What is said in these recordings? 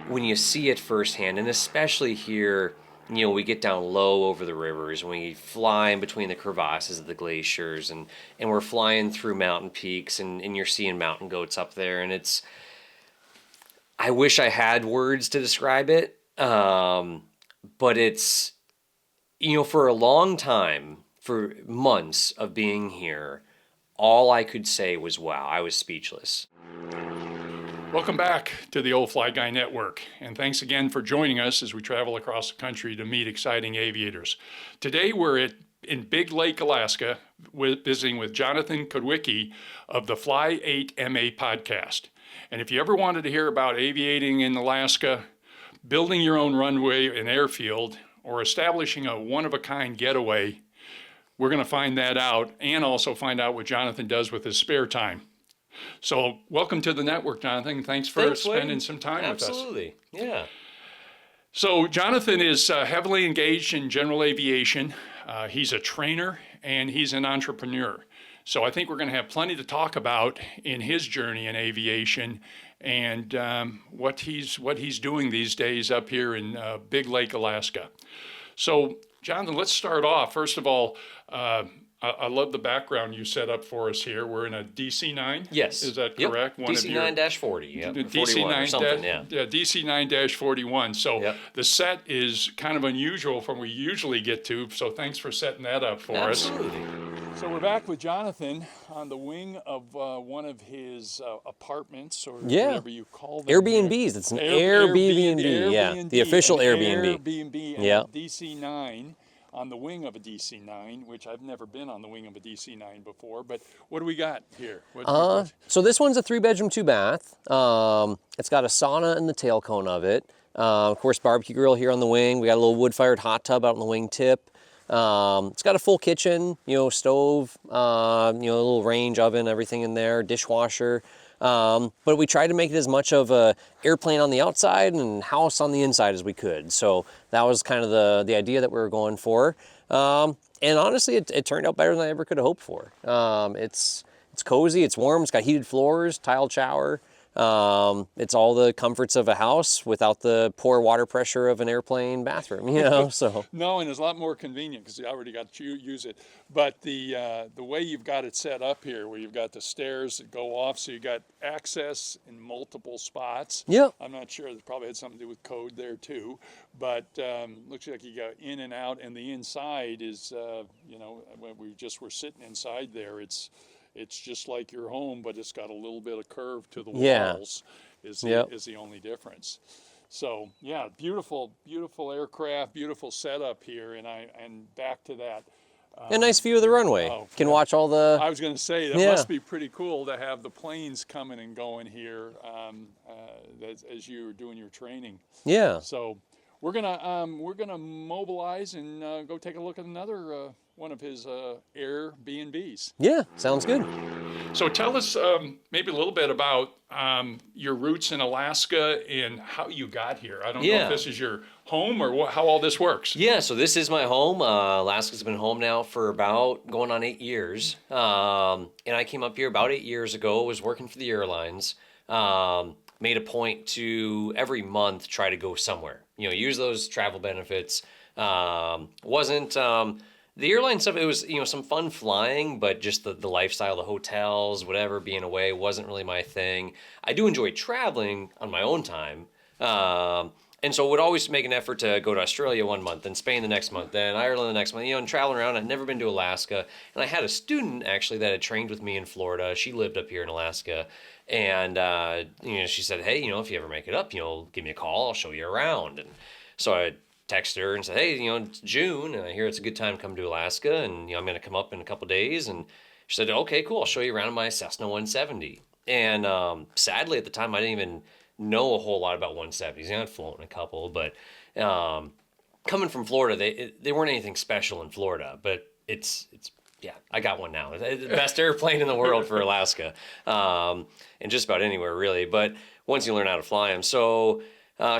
when you see it firsthand, and especially here, we get down low over the rivers, and we fly in between the crevasses of the glaciers, and we're flying through mountain peaks, and you're seeing mountain goats up there, and I wish I had words to describe it, but it's, for a long time, for months of being here, all I could say was, wow, I was speechless. Welcome back to the Old Fly Guy Network, and thanks again for joining us as we travel across the country to meet exciting aviators. Today we're in Big Lake, Alaska, visiting with Jonathan Kotwicki of the Fly 8 MA podcast. And if you ever wanted to hear about aviating in Alaska, building your own runway and airfield, or establishing a one-of-a-kind getaway, we're going to find that out and also find out what Jonathan does with his spare time. So welcome to the network, Jonathan. Thanks for spending some time with us. Absolutely, yeah. So Jonathan is heavily engaged in general aviation. He's a trainer and he's an entrepreneur. So I think we're going to have plenty to talk about in his journey in aviation and what he's doing these days up here in Big Lake, Alaska. So Jonathan, let's start off. First of all, I love the background you set up for us here. We're in a DC-9. Yes. Is that correct? Yep. DC-9-40. Yep. DC-9 or something, yeah. DC-9-41. So yep. The set is kind of unusual from what we usually get to. So thanks for setting that up for us. Absolutely. So we're back with Jonathan on the wing of one of his apartments or whatever you call them. Airbnbs. It's an Airbnb. Yeah. The official Airbnb. Airbnb and DC-9. On the wing of a DC-9, which I've never been on the wing of a DC-9 before, but what do we got here? So this one's a 3-bedroom, 2-bath. It's got a sauna in the tail cone of it. Of course, barbecue grill here on the wing. We got a little wood-fired hot tub out on the wing tip. It's got a full kitchen, stove, a little range oven, everything in there, dishwasher. But we tried to make it as much of a airplane on the outside and house on the inside as we could. So that was kind of the idea that we were going for. And honestly, it turned out better than I ever could have hoped for. It's cozy, it's warm, it's got heated floors, tiled shower. It's all the comforts of a house without the poor water pressure of an airplane bathroom, so. No, and it's a lot more convenient because you already got to use it. But the way you've got it set up here, where you've got the stairs that go off, so you got access in multiple spots. Yep. I'm not sure, it probably had something to do with code there too. But looks like you got in and out, and the inside is, when we just were sitting inside there, it's just like your home, but it's got a little bit of curve to the walls is the only difference. So yeah, beautiful aircraft, beautiful setup here, and back to that. A nice view of the runway. Can watch all the... I was going to say, that must be pretty cool to have the planes coming and going here as you're doing your training. Yeah. So we're gonna mobilize and go take a look at another one of his Airbnbs. Yeah, sounds good. So tell us maybe a little bit about your roots in Alaska and how you got here. I don't know if this is your home or how all this works. Yeah, so this is my home. Alaska's been home now for about going on 8 years. And I came up here about 8 years ago, was working for the airlines. Made a point to every month try to go somewhere. Use those travel benefits. Wasn't... The airline stuff, it was, some fun flying, but just the lifestyle, the hotels, whatever, being away wasn't really my thing. I do enjoy traveling on my own time. And so would always make an effort to go to Australia one month, then Spain the next month, then Ireland the next month, and traveling around. I'd never been to Alaska. And I had a student, actually, that had trained with me in Florida. She lived up here in Alaska. And, she said, hey, if you ever make it up, give me a call. I'll show you around. And so I texted her and said, hey, it's June, and I hear it's a good time to come to Alaska, and, I'm going to come up in a couple days. And she said, okay, cool, I'll show you around in my Cessna 170. And sadly, at the time, I didn't even know a whole lot about 170s. I'd flown a couple, but coming from Florida, they weren't anything special in Florida, but it's I got one now. The best airplane in the world for Alaska, and just about anywhere, really. But once you learn how to fly them. So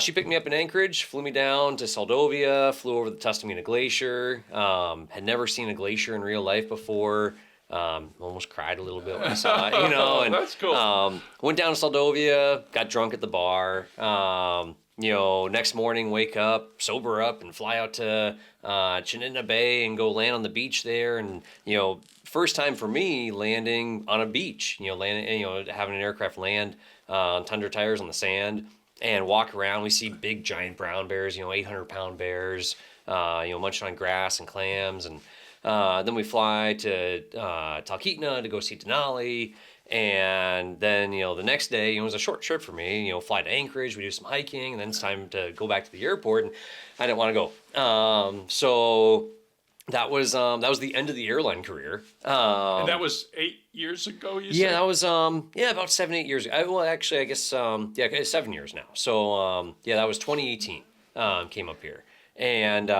she picked me up in Anchorage, flew me down to Seldovia, flew over the Tustamina Glacier. Had never seen a glacier in real life before. Almost cried a little bit when I saw it, And, that's cool. Went down to Seldovia, got drunk at the bar. next morning, wake up, sober up, and fly out to Chinitna Bay and go land on the beach there. And, first time for me landing on a beach, landing, having an aircraft land on tundra tires on the sand and walk around. We see big, giant brown bears, 800-pound bears, munching on grass and clams. And then we fly to Talkeetna to go see Denali. And then, the next day, it was a short trip for me, fly to Anchorage, we do some hiking, and then it's time to go back to the airport, and I didn't want to go. So that was the end of the airline career. And that was 8 years ago, you said? Yeah, that was, about 7, 8 years ago. Well, actually, I guess, it's 7 years now. So, that was 2018, came up here. And,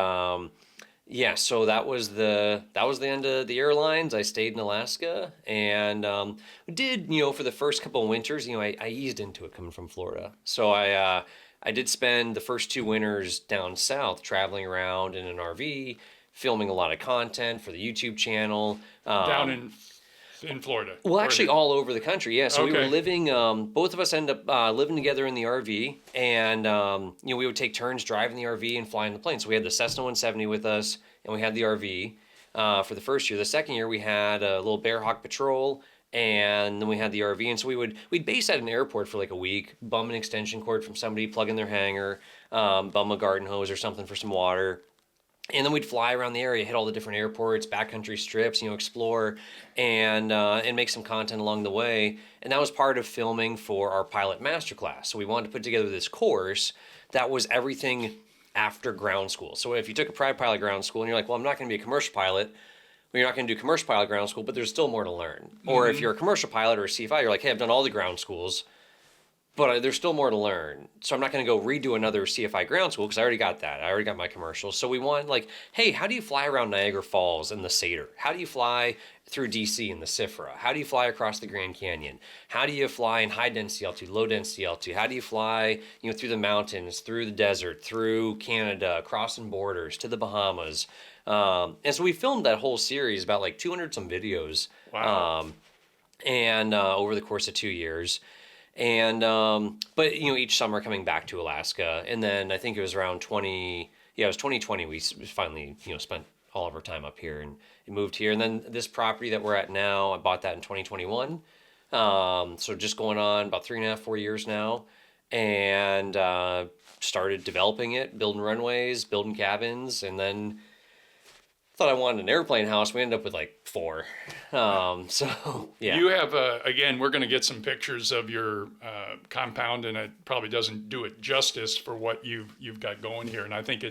yeah, so that was the end of the airlines. I stayed in Alaska and did, for the first couple of winters, I eased into it coming from Florida. So I did spend the first 2 winters down south traveling around in an RV, filming a lot of content for the YouTube channel. Down in Florida? Well, actually all over the country, yeah. So we were Okay. living, both of us ended up living together in the RV, and, we would take turns driving the RV and flying the plane. So we had the Cessna 170 with us, and we had the RV for the first year. The second year, we had a little Bear Hawk Patrol, and then we had the RV. And so we'd base at an airport for like a week, bum an extension cord from somebody, plug in their hangar, bum a garden hose or something for some water. And then we'd fly around the area, hit all the different airports, backcountry strips, explore, and make some content along the way. And that was part of filming for our pilot masterclass. So we wanted to put together this course that was everything after ground school. So if you took a private pilot ground school and you're like, well, I'm not going to be a commercial pilot, well, you're not going to do commercial pilot ground school, but there's still more to learn. Or if you're a commercial pilot or a CFI, you're like, hey, I've done all the ground schools, but there's still more to learn. So I'm not going to go redo another CFI ground school because I already got that. I already got my commercial. So we want like, hey, how do you fly around Niagara Falls and the Seder? How do you fly through DC and the Sifra? How do you fly across the Grand Canyon? How do you fly in high density altitude, low density altitude? How do you fly, through the mountains, through the desert, through Canada, crossing borders to the Bahamas? And so we filmed that whole series, about like 200 some videos. Wow. And over the course of 2 years. And, but, each summer coming back to Alaska. And then I think it was around 2020, we finally, spent all of our time up here and moved here. And then this property that we're at now, I bought that in 2021. So just going on about 3.5, 4 years now. And started developing it, building runways, building cabins, and then thought I wanted an airplane house. We ended up with like 4. So yeah. You have, again, we're going to get some pictures of your compound, and it probably doesn't do it justice for what you've got going here. And I think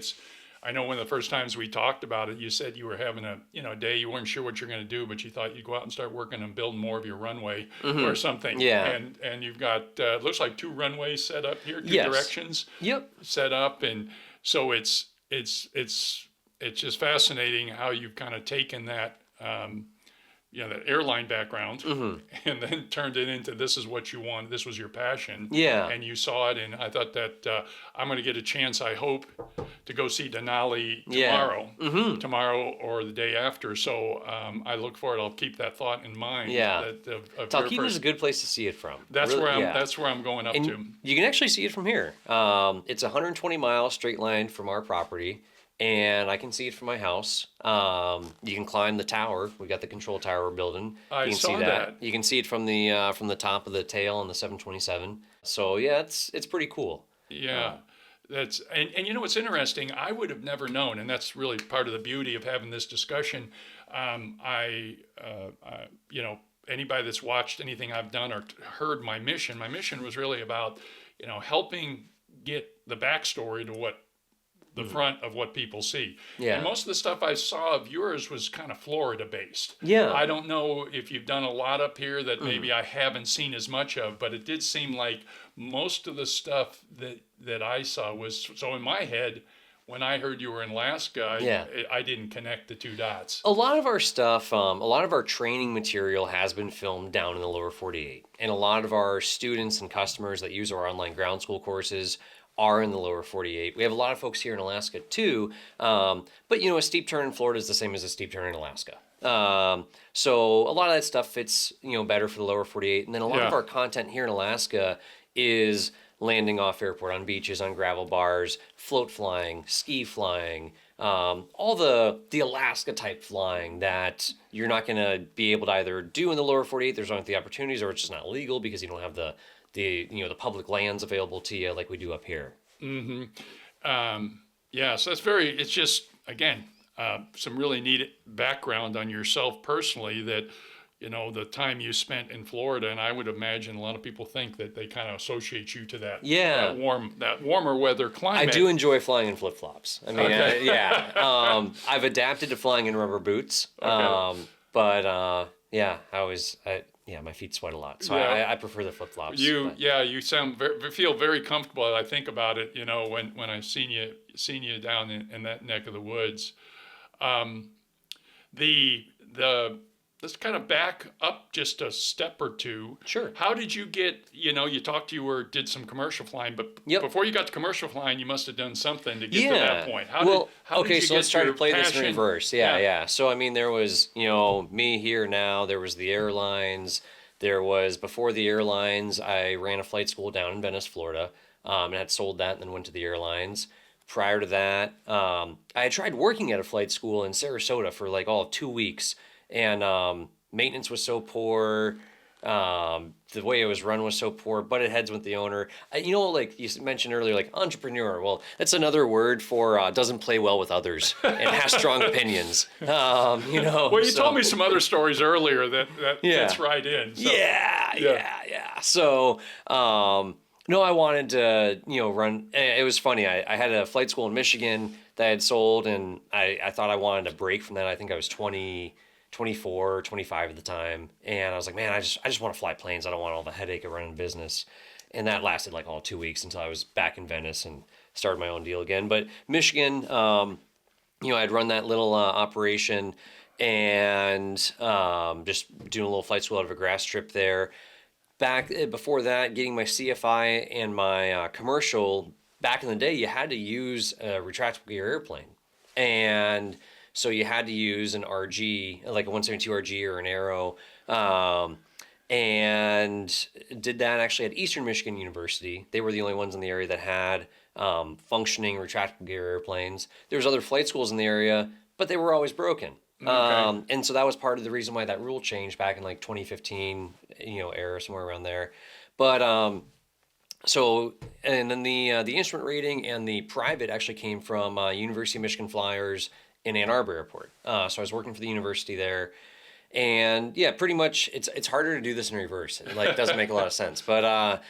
I know one of the first times we talked about it, you said you were having a day, you weren't sure what you're going to do, but you thought you'd go out and start working on building more of your runway or something. Yeah. And you've got, looks like 2 runways set up here, 2 Yes. directions Yep. set up. And so it's just fascinating how you've kind of taken that, that airline background and then turned it into this is what you want. This was your passion. Yeah. And you saw it. And I thought that I'm going to get a chance, I hope, to go see Denali tomorrow or the day after. So I look forward. I'll keep that thought in mind. Yeah. Talkeetna is First, a good place to see it from. that's Really- where I'm going up And to. you can actually see it from here. It's 120 miles straight line from our property. And I can see it from my house. You can climb the tower. We got the control tower we're building. I You can saw see that. You can see it from the top of the tail on the 727. So yeah, it's pretty cool. Yeah. That's and what's interesting, I would have never known, and that's really part of the beauty of having this discussion. Anybody that's watched anything I've done or heard my mission was really about, helping get the backstory to what the front of what people see. Yeah. And most of the stuff I saw of yours was kind of Florida based. Yeah. I don't know if you've done a lot up here that maybe I haven't seen as much of, but it did seem like most of the stuff that I saw was, so in my head, when I heard you were in Alaska, I didn't connect the 2 dots. A lot of our stuff, a lot of our training material has been filmed down in the lower 48. And a lot of our students and customers that use our online ground school courses are in the lower 48. We have a lot of folks here in Alaska too, but a steep turn in Florida is the same as a steep turn in Alaska. So a lot of that stuff fits, better for the lower 48. And then a lot of our content here in Alaska is landing off airport on beaches, on gravel bars, float flying, ski flying, all the Alaska type flying that you're not going to be able to either do in the lower 48. There's not the opportunities, or it's just not legal because you don't have the public lands available to you like we do up here. Yeah, so it's just, again, some really neat background on yourself personally that, the time you spent in Florida, and I would imagine a lot of people think that they kind of associate you to that, that warmer weather climate. I do enjoy flying in flip-flops. I mean, Okay. I've adapted to flying in rubber boots. Okay. My feet sweat a lot, so Yeah. I prefer the flip-flops. You feel very comfortable. I think about it, when I've seen you down in that neck of the woods. Let's kind of back up just a step or two. Sure. How did you get, you talked did some commercial flying, but Yep. before you got to commercial flying, you must have done something to get to that point. How did you so get let's try to your play this in passion? reverse. Yeah. So, I mean, there was, me here now, there was the airlines. There was, before the airlines, I ran a flight school down in Venice, Florida, and had sold that and then went to the airlines. Prior to that, I had tried working at a flight school in Sarasota for like all of 2 weeks, and maintenance was so poor. The way it was run was so poor, butted heads with the owner. Like you mentioned earlier, like entrepreneur. Well, that's another word for doesn't play well with others and has strong opinions. Well, you told me some other stories earlier that fits right in. So. Yeah. So, no, I wanted to, run. It was funny. I had a flight school in Michigan that I had sold, and I thought I wanted a break from that. I think I was 24, 25 at the time. And I was like, man, I just want to fly planes. I don't want all the headache of running a business. And that lasted like all 2 weeks until I was back in Venice and started my own deal again. But Michigan, I'd run that little operation and just doing a little flight school out of a grass strip there. Back before that, getting my CFI and my commercial, back in the day, you had to use a retractable gear airplane. And so you had to use an RG, like a 172 RG or an Aero, and did that actually at Eastern Michigan University. They were the only ones in the area that had functioning retractable gear airplanes. There was other flight schools in the area, but they were always broken. Okay. And so that was part of the reason why that rule changed back in like 2015, era, somewhere around there. But and then the instrument rating and the private actually came from University of Michigan Flyers in Ann Arbor Airport. So I was working for the university there, and yeah, pretty much it's harder to do this in reverse. It like doesn't make a lot of sense, but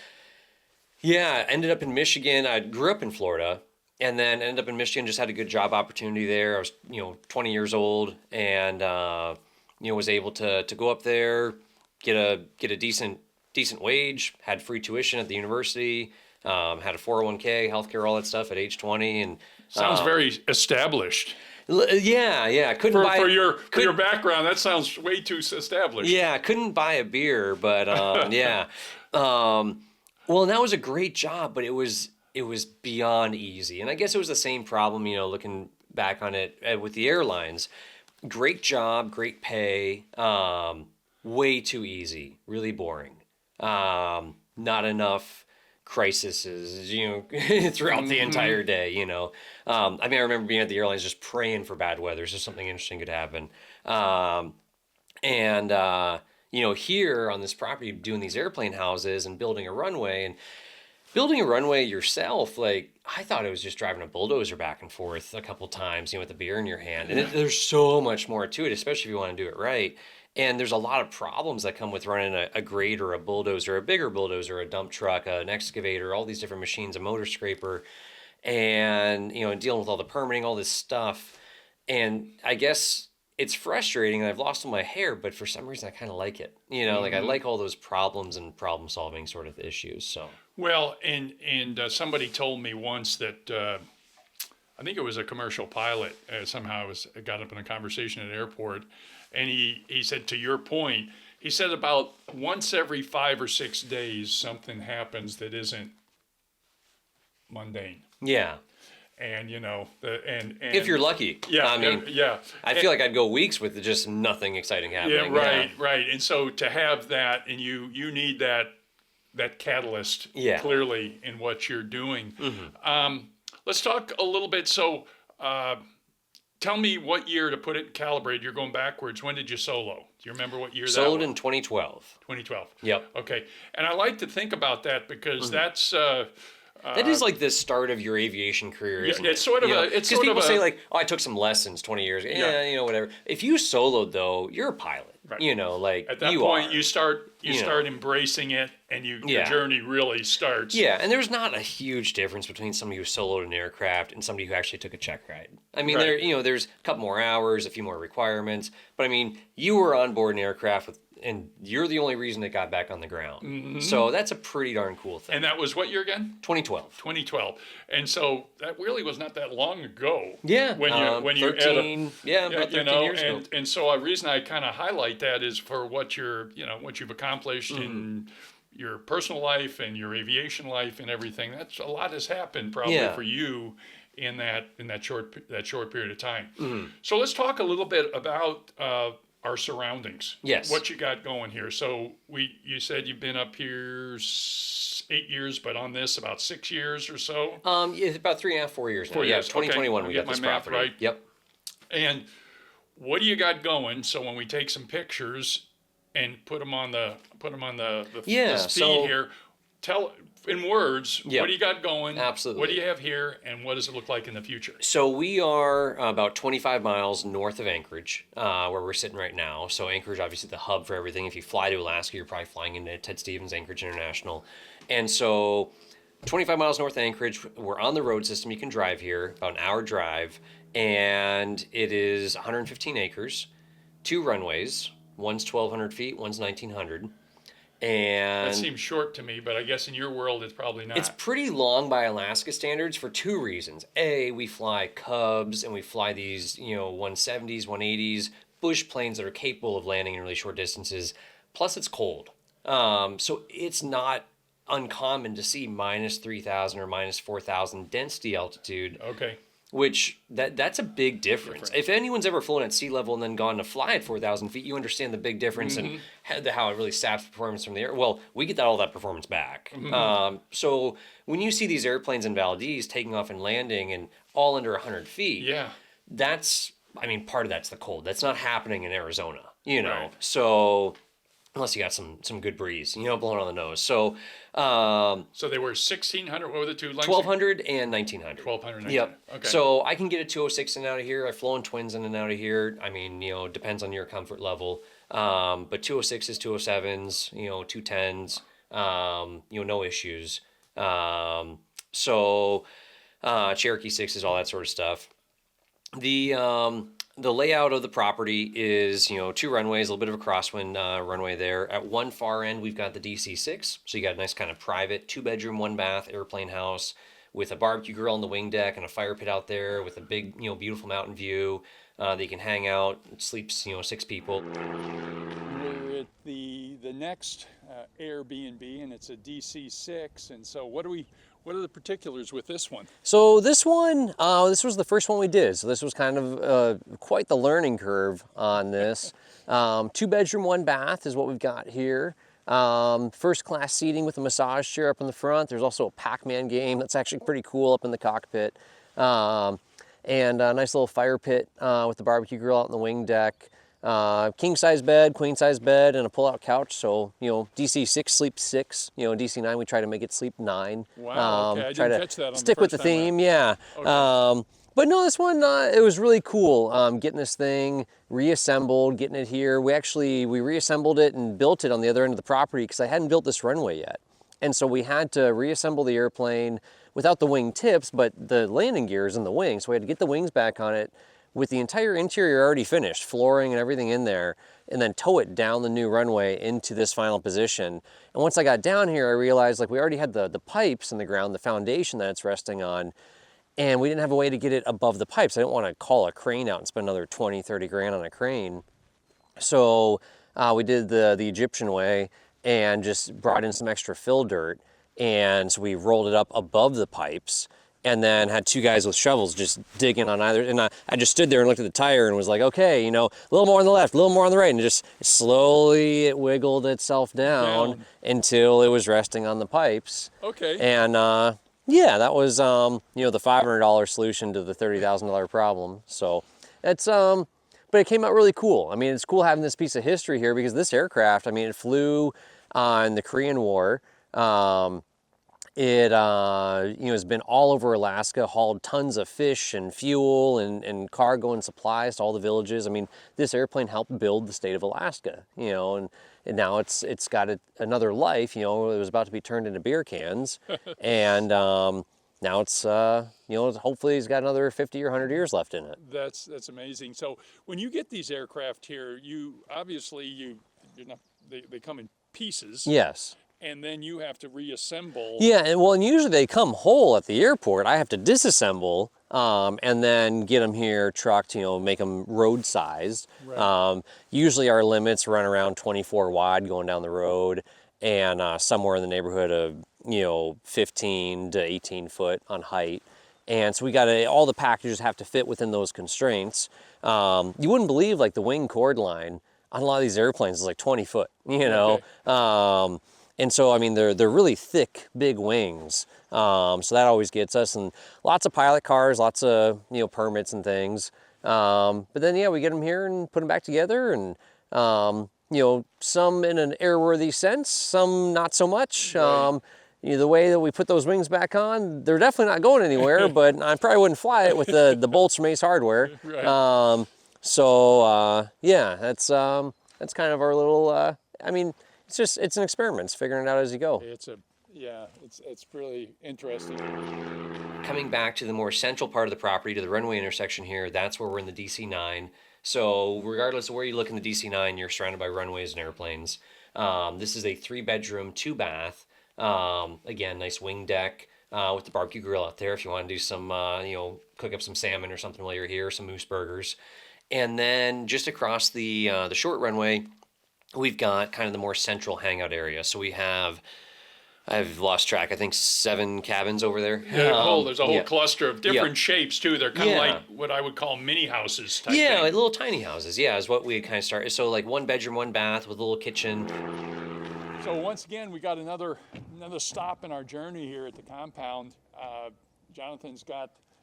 ended up in Michigan. I grew up in Florida, and then ended up in Michigan. Just had a good job opportunity there. I was 20 years old, and was able to go up there, get a decent wage, had free tuition at the university, had a 401k, healthcare, all that stuff at age 20, and sounds very established. Yeah. Couldn't buy for your background. That sounds way too established. Yeah, couldn't buy a beer, but yeah. Well, and that was a great job, but it was beyond easy, and I guess it was the same problem. Looking back on it with the airlines, great job, great pay, way too easy, really boring. Not enough crises, throughout the entire day, I remember being at the airlines just praying for bad weather so something interesting could happen. Here on this property, doing these airplane houses and building a runway yourself, like, I thought it was just driving a bulldozer back and forth a couple times, with the beer in your hand. And there's so much more to it, especially if you want to do it right. And there's a lot of problems that come with running a grader, a bulldozer, a bigger bulldozer, a dump truck, an excavator, all these different machines, a motor scraper, and, dealing with all the permitting, all this stuff. And I guess it's frustrating, and I've lost all my hair, but for some reason I kind of like it. Like I like all those problems and problem solving sort of issues. So. Well, and somebody told me once that I think it was a commercial pilot. Somehow got up in a conversation at an airport, and he said, to your point, he said about once every 5 or 6 days something happens that isn't mundane. Yeah. And if you're lucky. Yeah. Yeah. I feel like I'd go weeks with just nothing exciting happening. Yeah, right. And so to have that, and you need that that catalyst Yeah. clearly in what you're doing. Let's talk a little bit. So tell me what year, to put it calibrated, you're going backwards. When did you solo? Do you remember what year that Sold was? in 2012. 2012. Yep. Okay. And I like to think about that because that's That is like the start of your aviation career, isn't it? it's sort of You know, a- it's 'cause sort people of say a- like, "Oh, I took some lessons 20 years ago." Yeah. Yeah, you know, whatever. If you soloed though, you're a pilot. Right. You know, like at that you point are. you start You know. embracing it, and your Yeah. journey really starts. Yeah, and there's not a huge difference between somebody who soloed an aircraft and somebody who actually took a check ride. I mean, Right. there's a couple more hours, a few more requirements, but I mean, you were on board an aircraft and you're the only reason it got back on the ground. So that's a pretty darn cool thing. And that was what year again? 2012. 2012. And so that really was not that long ago. Yeah, When you 13, about 13 years ago. and so a reason I kind of highlight that is for what what you've accomplished in your personal life and your aviation life and everything. That's a lot has happened probably Yeah. for you in that short period of time. So let's talk a little bit about our surroundings. Yes. What you got going here. So you said you've been up here 8 years, but on this about 6 years or so. Yeah, about 3.5, 4 years now. 4 Yeah, years. 2021 Okay. we I'll got get this my math property. right. Yep. And what do you got going? So when we take some pictures and put them on the Yeah, this feed so- here, tell in words, Yep. what do you got going? Absolutely. What do you have here, and what does it look like in the future? So we are about 25 miles north of Anchorage, where we're sitting right now. So Anchorage, obviously the hub for everything. If you fly to Alaska, you're probably flying into Ted Stevens Anchorage International. And so 25 miles north of Anchorage, we're on the road system. You can drive here, about an hour drive. And it is 115 acres, 2 runways. One's 1,200 feet, one's 1,900. And That seems short to me, but I guess in your world it's probably not. it's pretty long by Alaska standards for 2 reasons. A, we fly Cubs and we fly these, 170s, 180s, bush planes that are capable of landing in really short distances. Plus, it's cold. So it's not uncommon to see minus 3,000 or minus 4,000 density altitude, Okay. which that's a big difference. If anyone's ever flown at sea level and then gone to fly at 4,000 feet, you understand the big difference and how it really saps performance from the air. Well, we get all that performance back. So when you see these airplanes in Valdez taking off and landing and all under 100 feet, Yeah. part of that's the cold. That's not happening in Arizona, Right. So unless you got some good breeze, blowing on the nose. So So they were 1,600. What were the two lengths? 1,200 and 1,900. 1,200. Yep. Okay. So I can get a 206 in and out of here. I've flown twins in and out of here. I mean, depends on your comfort level. But 206s, 207s, 210s, no issues. Cherokee 6s, all that sort of stuff. The layout of the property is, 2 runways, a little bit of a crosswind runway there. At one far end, we've got the DC-6. So you got a nice kind of private 2-bedroom, 1-bath airplane house with a barbecue grill on the wing deck and a fire pit out there with a big, beautiful mountain view. They can hang out. It sleeps, 6 people. We're at the next Airbnb, and it's a DC-6. And so what are the particulars with this one? So this one, this was the first one we did. So this was kind of quite the learning curve on this. 2-bedroom, 1-bath is what we've got here. First class seating with a massage chair up in the front. There's also a Pac-Man game that's actually pretty cool up in the cockpit. And a nice little fire pit with the barbecue grill out on the wing deck. King size bed, queen size bed, and a pull-out couch. So DC-6 sleeps 6. DC-9 we try to make it sleep 9. Wow, okay. I try didn't to catch that on the stick with the first time theme, yeah. Okay. But no, this one it was really cool. Getting this thing reassembled, getting it here. We reassembled it and built it on the other end of the property because I hadn't built this runway yet, and so we had to reassemble the airplane without the wing tips, but the landing gears in the wing. So we had to get the wings back on it with the entire interior already finished, flooring and everything in there, and then tow it down the new runway into this final position. And once I got down here, I realized we already had the pipes in the ground, the foundation that it's resting on, and we didn't have a way to get it above the pipes. I didn't want to call a crane out and spend another 20, 30 grand on a crane. So we did the Egyptian way and just brought in some extra fill dirt. And so we rolled it up above the pipes. and then had two guys with shovels just digging on either. And I just stood there and looked at the tire and was like, okay, you know, a little more on the left, a little more on the right, and just slowly it wiggled itself down until it was resting on the pipes. Okay. And yeah, that was you know, the $500 solution to the $30,000 problem. So it's but it came out really cool. I mean, it's cool having this piece of history here because this aircraft, I mean, it flew in the Korean War. It you know, has been all over Alaska, hauled tons of fish and fuel and cargo and supplies to all the villages. I mean, this airplane helped build the state of Alaska, you know, and now it's got another life. You know, it was about to be turned into beer cans, and now it's you know, hopefully it's got another 50 or 100 years left in it. That's amazing. So when you get these aircraft here, you obviously you're not, they come in pieces. Yes. And then you have to reassemble. Yeah, and well, and usually they come whole at the airport. I have to disassemble and then get them here trucked, you know, make them road sized. Right. Usually our limits run around 24 wide going down the road, and somewhere in the neighborhood of, you know, 15 to 18 foot on height. And so we got to, all the packages have to fit within those constraints. You wouldn't believe, like, the wing cord line on a lot of these airplanes is like 20 foot, you know. Okay. And so, I mean, they're really thick, big wings. So that always gets us, and lots of pilot cars, lots of, you know, permits and things. But then, yeah, we get them here and put them back together, and you know, some in an airworthy sense, some not so much. Right. You know, the way that we put those wings back on, they're definitely not going anywhere. But I probably wouldn't fly it with the bolts from Ace Hardware. Right. Yeah, that's kind of our little. I mean, it's an experiment. It's figuring it out as you go. It's really interesting. Coming back to the more central part of the property, to the runway intersection here, that's where we're in the DC-9. So regardless of where you look in the DC-9, you're surrounded by runways and airplanes. This is a 3-bedroom, 2-bath. Again, nice wing deck with the barbecue grill out there if you want to do some, you know, cook up some salmon or something while you're here, some moose burgers. And then just across the short runway, we've got kind of the more central hangout area. So we have, I've lost track, I think 7 cabins over there. Yeah, there's a whole yeah. cluster of different shapes too. They're kind of Yeah. like what I would call mini houses type Yeah, thing. like little tiny houses. Yeah, is what we kind of started. So like 1 bedroom, 1 bath with a little kitchen. So once again, we got another stop in our journey here at the compound.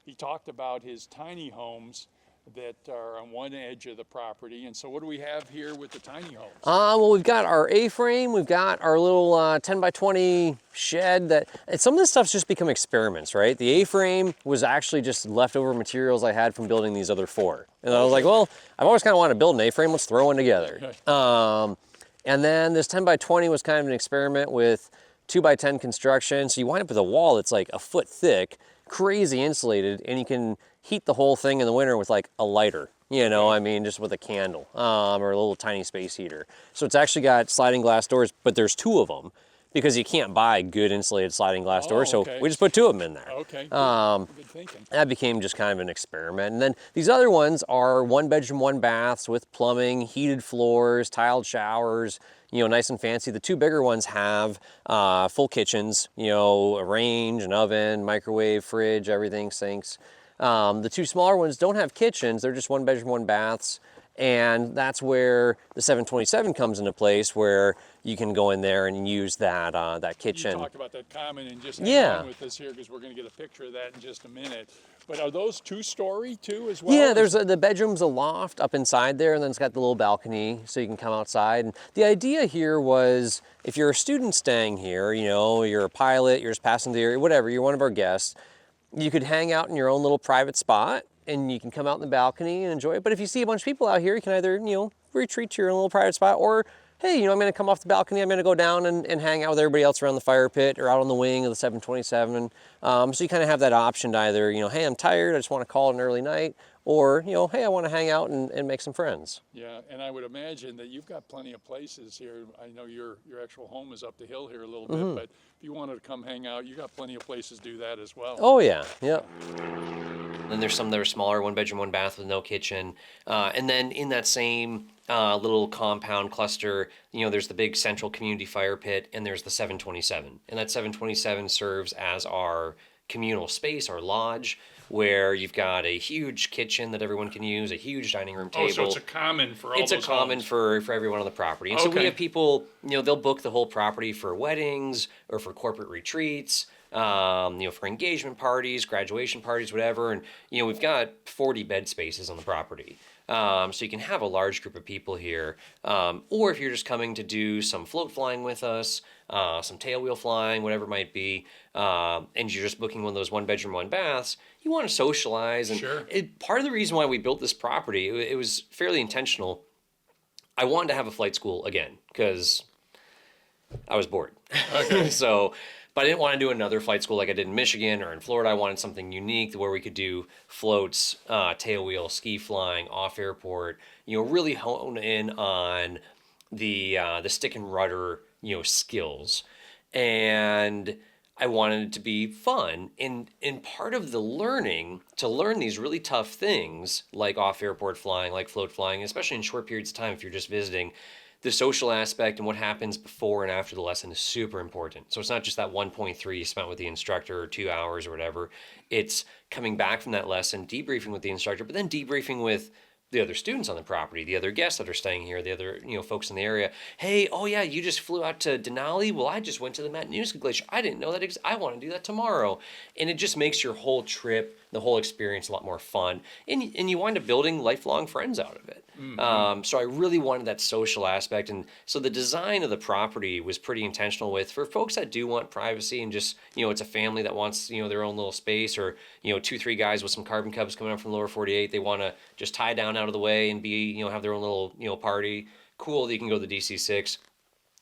He talked about his tiny homes that are on one edge of the property. And so what do we have here with the tiny homes? Well, we've got our A-frame, we've got our little 10 by 20 shed and some of this stuff's just become experiments, right? The A-frame was actually just leftover materials I had from building these other 4. And I was like, well, I've always kind of wanted to build an A-frame, let's throw one together. And then this 10 by 20 was kind of an experiment with 2 by 10 construction. So you wind up with a wall that's like a foot thick, crazy insulated, and you can heat the whole thing in the winter with like a lighter, you know, I mean, just with a candle or a little tiny space heater. So it's actually got sliding glass doors, but there's 2 of them because you can't buy good insulated sliding glass doors. So we just put 2 of them in there. Okay, good thinking. That became just kind of an experiment. And then these other ones are 1 bedroom, 1 baths with plumbing, heated floors, tiled showers, you know, nice and fancy. The 2 bigger ones have full kitchens, you know, a range, an oven, microwave, fridge, everything, sinks. The 2 smaller ones don't have kitchens. They're just 1 bedroom, 1 baths. And that's where the 727 comes into place, where you can go in there and use that kitchen. You talk about that common and just hang on with us here because we're going to get a picture of that in just a minute. But are those 2-story too as well? Yeah, the bedroom's a loft up inside there, and then it's got the little balcony so you can come outside. And the idea here was, if you're a student staying here, you know, you're a pilot, you're just passing the area, whatever, you're one of our guests, you could hang out in your own little private spot, and you can come out in the balcony and enjoy it. But if you see a bunch of people out here, you can either, you know, retreat to your own little private spot, or, hey, you know, I'm going to come off the balcony, I'm going to go down and hang out with everybody else around the fire pit or out on the wing of the 727. So you kind of have that option to either, you know, hey, I'm tired, I just want to call it an early night, or, you know, hey, I want to hang out and make some friends. Yeah, and I would imagine that you've got plenty of places here. I know your actual home is up the hill here a little bit, but if you wanted to come hang out, you got plenty of places to do that as well. Oh, yeah, yeah. Then there's some that are smaller, 1 bedroom, 1 bath with no kitchen. And then in that same little compound cluster, you know, there's the big central community fire pit, and there's the 727. And that 727 serves as our communal space, our lodge, where you've got a huge kitchen that everyone can use, a huge dining room table. Oh, so it's a common for all It's a those common homes. for everyone on the property. And so we Okay. have people, they'll book the whole property for weddings or for corporate retreats, for engagement parties, graduation parties, whatever. And, we've got 40 bed spaces on the property. So you can have a large group of people here. Or if you're just coming to do some float flying with us, some tailwheel flying, whatever it might be, and you're just booking one of those one bedroom, one baths, you want to socialize. And Sure. part of the reason why we built this property, it was fairly intentional. I wanted to have a flight school again because I was bored. Okay. But I didn't want to do another flight school like I did in Michigan or in Florida. I wanted something unique where we could do floats, tailwheel, ski flying, off airport. Really hone in on the stick and rudder, skills, and I wanted it to be fun. And part of the learning to learn these really tough things like off airport flying, like float flying, especially in short periods of time if you're just visiting, the social aspect and what happens before and after the lesson is super important. So it's not just that 1.3 you spent with the instructor or 2 hours or whatever. It's coming back from that lesson, debriefing with the instructor, but then debriefing with the other students on the property, the other guests that are staying here, the other folks in the area. Hey, oh yeah, you just flew out to Denali? Well, I just went to the Matanuska Glacier. I didn't know that. I want to do that tomorrow. And it just makes your whole trip, the whole experience, a lot more fun. And you wind up building lifelong friends out of it. So I really wanted that social aspect. And so the design of the property was pretty intentional with, for folks that do want privacy and just, it's a family that wants, their own little space, or, 2-3 guys with some carbon cubs coming up from lower 48. They want to just tie down out of the way and be, have their own little, party. Cool that you can go to the DC-6.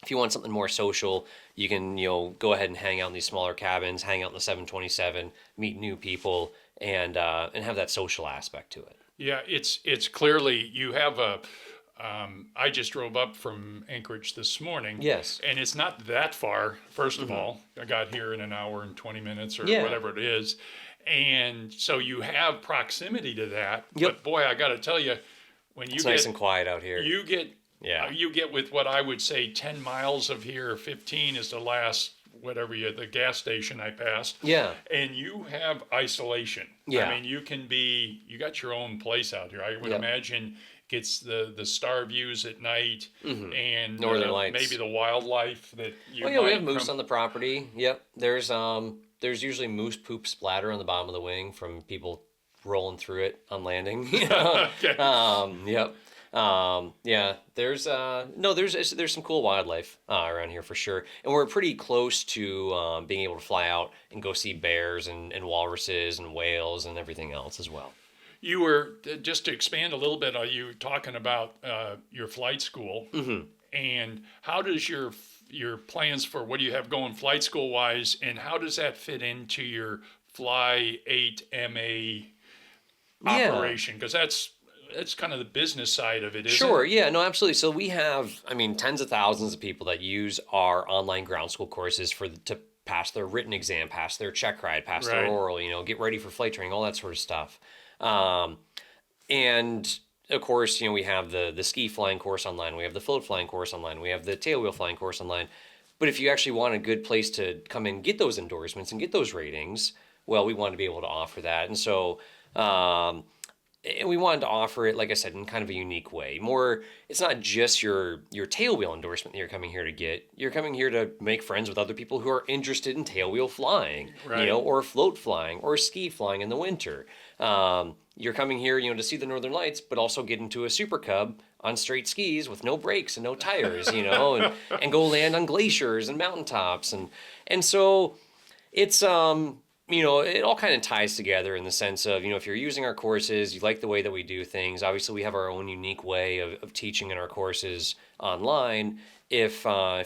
If you want something more social, you can, go ahead and hang out in these smaller cabins, hang out in the 727, meet new people, and have that social aspect to it. Yeah, it's clearly you have a. I just drove up from Anchorage this morning. Yes. And it's not that far. First of all, I got here in an hour and 20 minutes or Yeah. whatever it is, and so you have proximity to that. Yep. But boy, I got to tell you, when you It's get nice and quiet out here. you get Yeah. you get with what I would say 10 miles of here. 15 is the last the gas station I passed. Yeah. And you have isolation. Yeah. I mean, you got your own place out here. I would Yep. imagine gets the star views at night and Northern Lights. maybe the wildlife that you Oh yeah, we might have moose on the property. Yep. There's usually moose poop splatter on the bottom of the wing from people rolling through it on landing. Okay. Yep. Yeah. There's some cool wildlife around here for sure, and we're pretty close to being able to fly out and go see bears and walruses and whales and everything else as well. You were, just to expand a little bit, are you talking about your flight school? Mm-hmm. And how does your plans for what do you have going flight school wise, and how does that fit into your Fly 8 MA operation? Because that's kind of the business side of it, isn't Sure, it? yeah, no, absolutely. So we have, tens of thousands of people that use our online ground school courses to pass their written exam, pass their check ride, pass their Right. oral, get ready for flight training, all that sort of stuff. And of course, we have the ski flying course online, we have the float flying course online, we have the tailwheel flying course online. But if you actually want a good place to come and get those endorsements and get those ratings, well, we want to be able to offer that. And so, and we wanted to offer it, like I said, in kind of a unique way. More, it's not just your tailwheel endorsement that you're coming here to get. You're coming here to make friends with other people who are interested in tailwheel flying, Right. or float flying, or ski flying in the winter. You're coming here, to see the Northern Lights, but also get into a Super Cub on straight skis with no brakes and no tires, and go land on glaciers and mountaintops, and so it's it all kind of ties together in the sense of, if you're using our courses, you like the way that we do things. Obviously, we have our own unique way of teaching in our courses online. If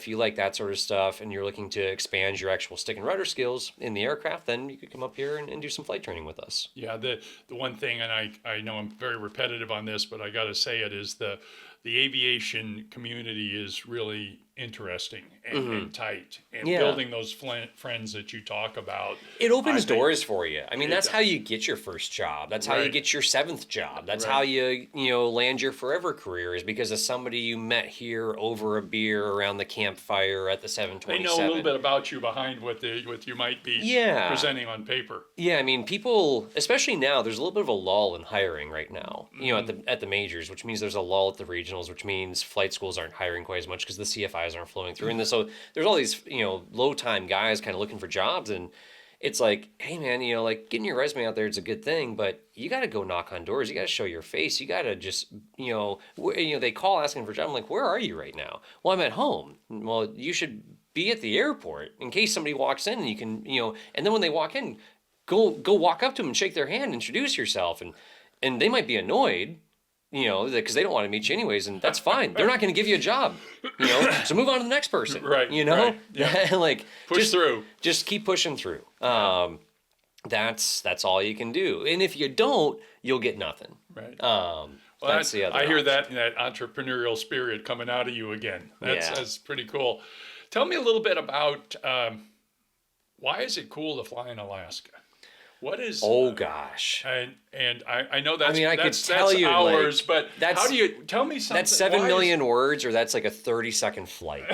you like that sort of stuff and you're looking to expand your actual stick and rudder skills in the aircraft, then you could come up here and do some flight training with us. Yeah, the one thing, and I know I'm very repetitive on this, but I got to say it, is the the aviation community is really interesting and tight, and Yeah. building those friends that you talk about. It opens I think- doors for you. I mean, that's does. how you get your first job. That's how you Right. get your seventh job. That's Right. how you land your forever career, is because of somebody you met here over a beer around the campfire at the They 727. know a little bit about you behind what you might be Yeah. presenting on paper. Yeah, I mean, people, especially now, there's a little bit of a lull in hiring right now. At the majors, which means there's a lull at the regionals, which means flight schools aren't hiring quite as much because the CFIs aren't flowing through. And so there's all these low time guys kind of looking for jobs, and it's like, hey man, like getting your resume out there is a good thing, but you got to go knock on doors. You got to show your face. You got to just they call asking for a job. I'm like, where are you right now? Well, I'm at home. Well, you should be at the airport in case somebody walks in, and you can and then when they walk in, go walk up to them and shake their hand, introduce yourself, and they might be annoyed, because they don't want to meet you anyways, and that's fine. They're not going to give you a job, so move on to the next person, Right, you know? right, yeah. Like Push through. just keep pushing through. That's all you can do, and if you don't, you'll get nothing. Right. That's the other I hear option. that entrepreneurial spirit coming out of you again. Yeah. That's pretty cool. Tell me a little bit about why is it cool to fly in Alaska? What is? Oh gosh. And I know that's I could that's tell you, like, hours, but that's- how do you tell me something? That's 7 why million words, or that's like a 30-second flight.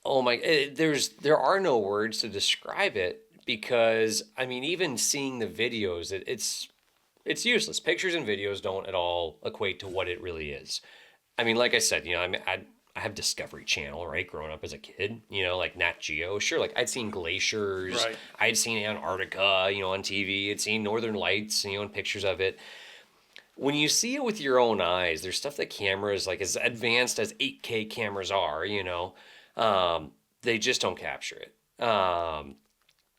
Oh my, there are no words to describe it, because I mean, even seeing the videos, it's useless. Pictures and videos don't at all equate to what it really is. I mean, like I said, I have Discovery Channel, right? Growing up as a kid, like Nat Geo. Sure, like I'd seen glaciers, Right. I'd seen Antarctica, on TV. I'd seen Northern Lights, and pictures of it. When you see it with your own eyes, there's stuff that cameras, like as advanced as 8K cameras are, they just don't capture it.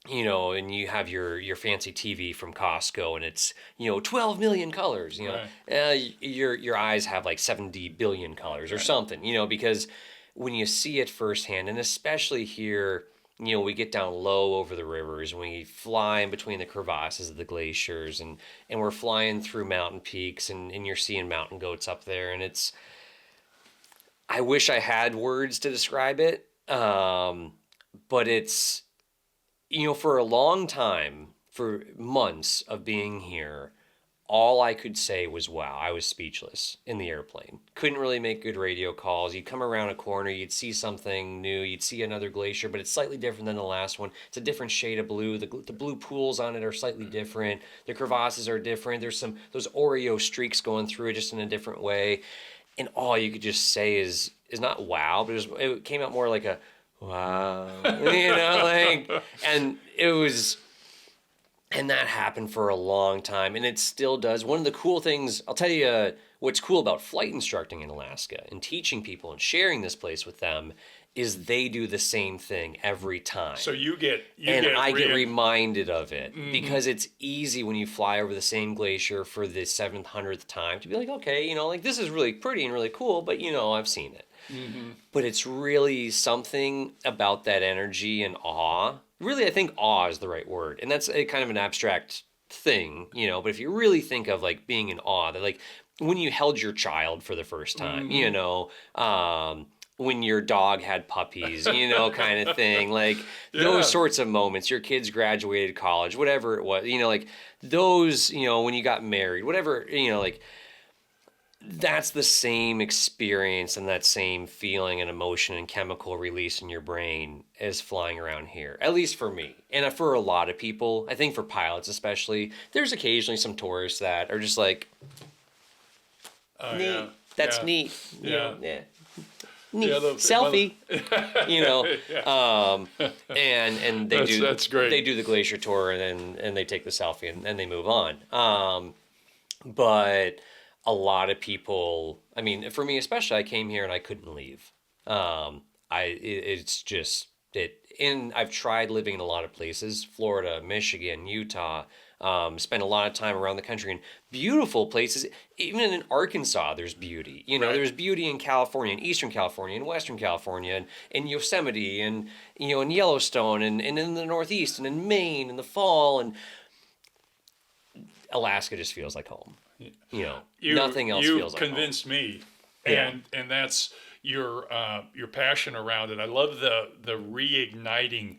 And you have your fancy TV from Costco, and it's 12 million colors. Your eyes have like 70 billion colors or something. Because when you see it firsthand, and especially here, we get down low over the rivers, and we fly in between the crevasses of the glaciers, and we're flying through mountain peaks, and you're seeing mountain goats up there, and I wish I had words to describe it, but it's. For a long time, for months of being here, all I could say was, wow, I was speechless in the airplane. Couldn't really make good radio calls. You'd come around a corner, you'd see something new, you'd see another glacier, but it's slightly different than the last one. It's a different shade of blue. The blue pools on it are slightly different. The crevasses are different. There's those Oreo streaks going through it just in a different way. And all you could just say is not wow, but it came out more like a, wow, and it was, and that happened for a long time, and it still does. One of the cool things, I'll tell you, what's cool about flight instructing in Alaska and teaching people and sharing this place with them, is they do the same thing every time. So I get reminded of it, because it's easy when you fly over the same glacier for the 700th time to be like, okay, like this is really pretty and really cool, but I've seen it. Mm-hmm. But it's really something about that energy and awe. Really, I think awe is the right word. And that's a kind of an abstract thing, but if you really think of like being in awe, that like when you held your child for the first time, when your dog had puppies, kind of thing, like those sorts of moments, your kids graduated college, whatever it was, like those, when you got married, whatever, like that's the same experience and that same feeling and emotion and chemical release in your brain as flying around here, at least for me. And for a lot of people, I think for pilots especially, there's occasionally some tourists that are just like, neat. Yeah. That's Yeah. neat. Yeah. Neat. Yeah, Selfie. And they That's great. They do the glacier tour, and they take the selfie, and they move on. But a lot of people, I mean, for me especially, I came here and I couldn't leave. It's just it. And I've tried living in a lot of places: Florida, Michigan, Utah. Spent a lot of time around the country in beautiful places. Even in Arkansas, there's beauty. Right. There's beauty in California, in Eastern California, in Western California, and in Yosemite, and in Yellowstone, and in the Northeast, and in Maine in the fall, and Alaska just feels like home. Nothing else feels like home. You convinced me, Yeah. and that's your passion around it. I love the reigniting.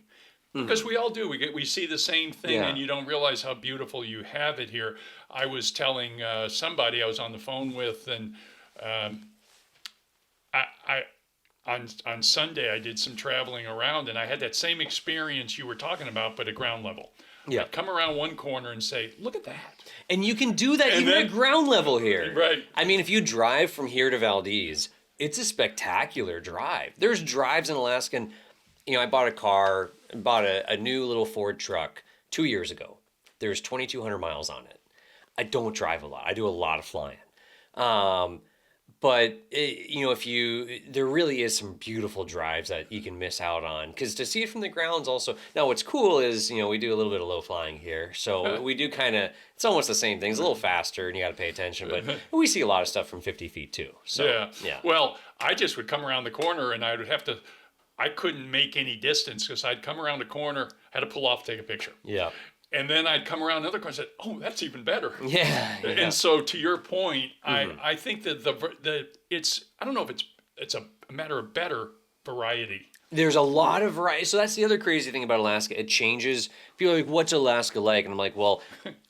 Because we all do. We see the same thing, Yeah. and you don't realize how beautiful you have it here. I was telling somebody I was on the phone with, and I on Sunday I did some traveling around, and I had that same experience you were talking about, but at ground level. Yeah. I'd come around one corner and say, "Look at that!" And you can do that And even then- at ground level here. Right. I mean, if you drive from here to Valdez, it's a spectacular drive. There's drives in Alaskan. I bought a new little Ford truck 2 years ago. There's 2,200 miles on it. I don't drive a lot. I do a lot of flying. But there really is some beautiful drives that you can miss out on, because to see it from the ground's also. Now what's cool is we do a little bit of low flying here, so we do kind of. It's almost the same thing. It's a little faster, and you got to pay attention. But we see a lot of stuff from 50 feet too. So yeah. Well, I just would come around the corner, and I would have to. I couldn't make any distance because I'd come around the corner, had to pull off, take a picture. Yeah. And then I'd come around another corner and said, "Oh, that's even better." Yeah. And so, to your point, I think that it's I don't know if it's a matter of better variety. There's a lot of variety. So that's the other crazy thing about Alaska. It changes. People are like, "What's Alaska like?" And I'm like, "Well,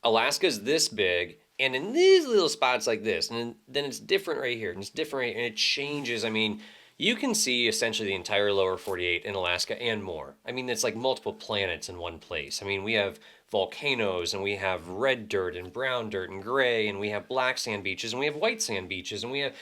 Alaska's this big, and in these little spots like this, and then it's different right here, and it's different, and it changes." I mean, you can see essentially the entire lower 48 in Alaska and more. I mean, it's like multiple planets in one place. I mean, we have volcanoes, and we have red dirt and brown dirt and gray, and we have black sand beaches, and we have white sand beaches, and we have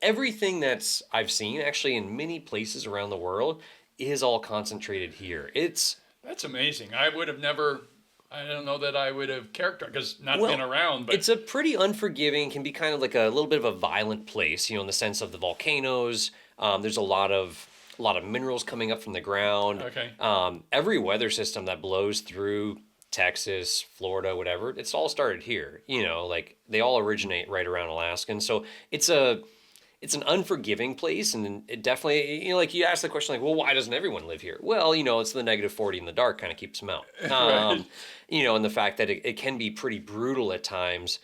everything that's I've seen actually in many places around the world is all concentrated here. That's amazing. I would have never. I don't know that I would have characterized because not been around. But it's a pretty unforgiving, can be kind of like a little bit of a violent place, in the sense of the volcanoes. There's a lot of minerals coming up from the ground. Okay. Every weather system that blows through Texas, Florida, whatever, it's all started here. Like they all originate right around Alaska. And so it's an unforgiving place, and it definitely, like you asked the question, like, well, why doesn't everyone live here? Well, it's the -40 in the dark kind of keeps them out. Right. And the fact that it can be pretty brutal at times.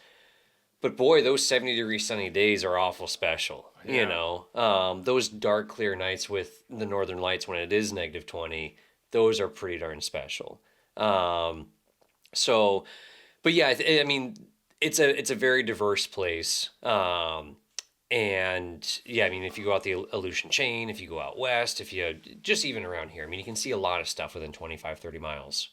But boy, those 70-degree sunny days are awful special. Yeah. Those dark, clear nights with the northern lights when it is -20, those are pretty darn special. But yeah, I mean, it's a very diverse place. And yeah, I mean, if you go out the Aleutian chain, if you go out west, if you just even around here, I mean, you can see a lot of stuff within 25, 30 miles.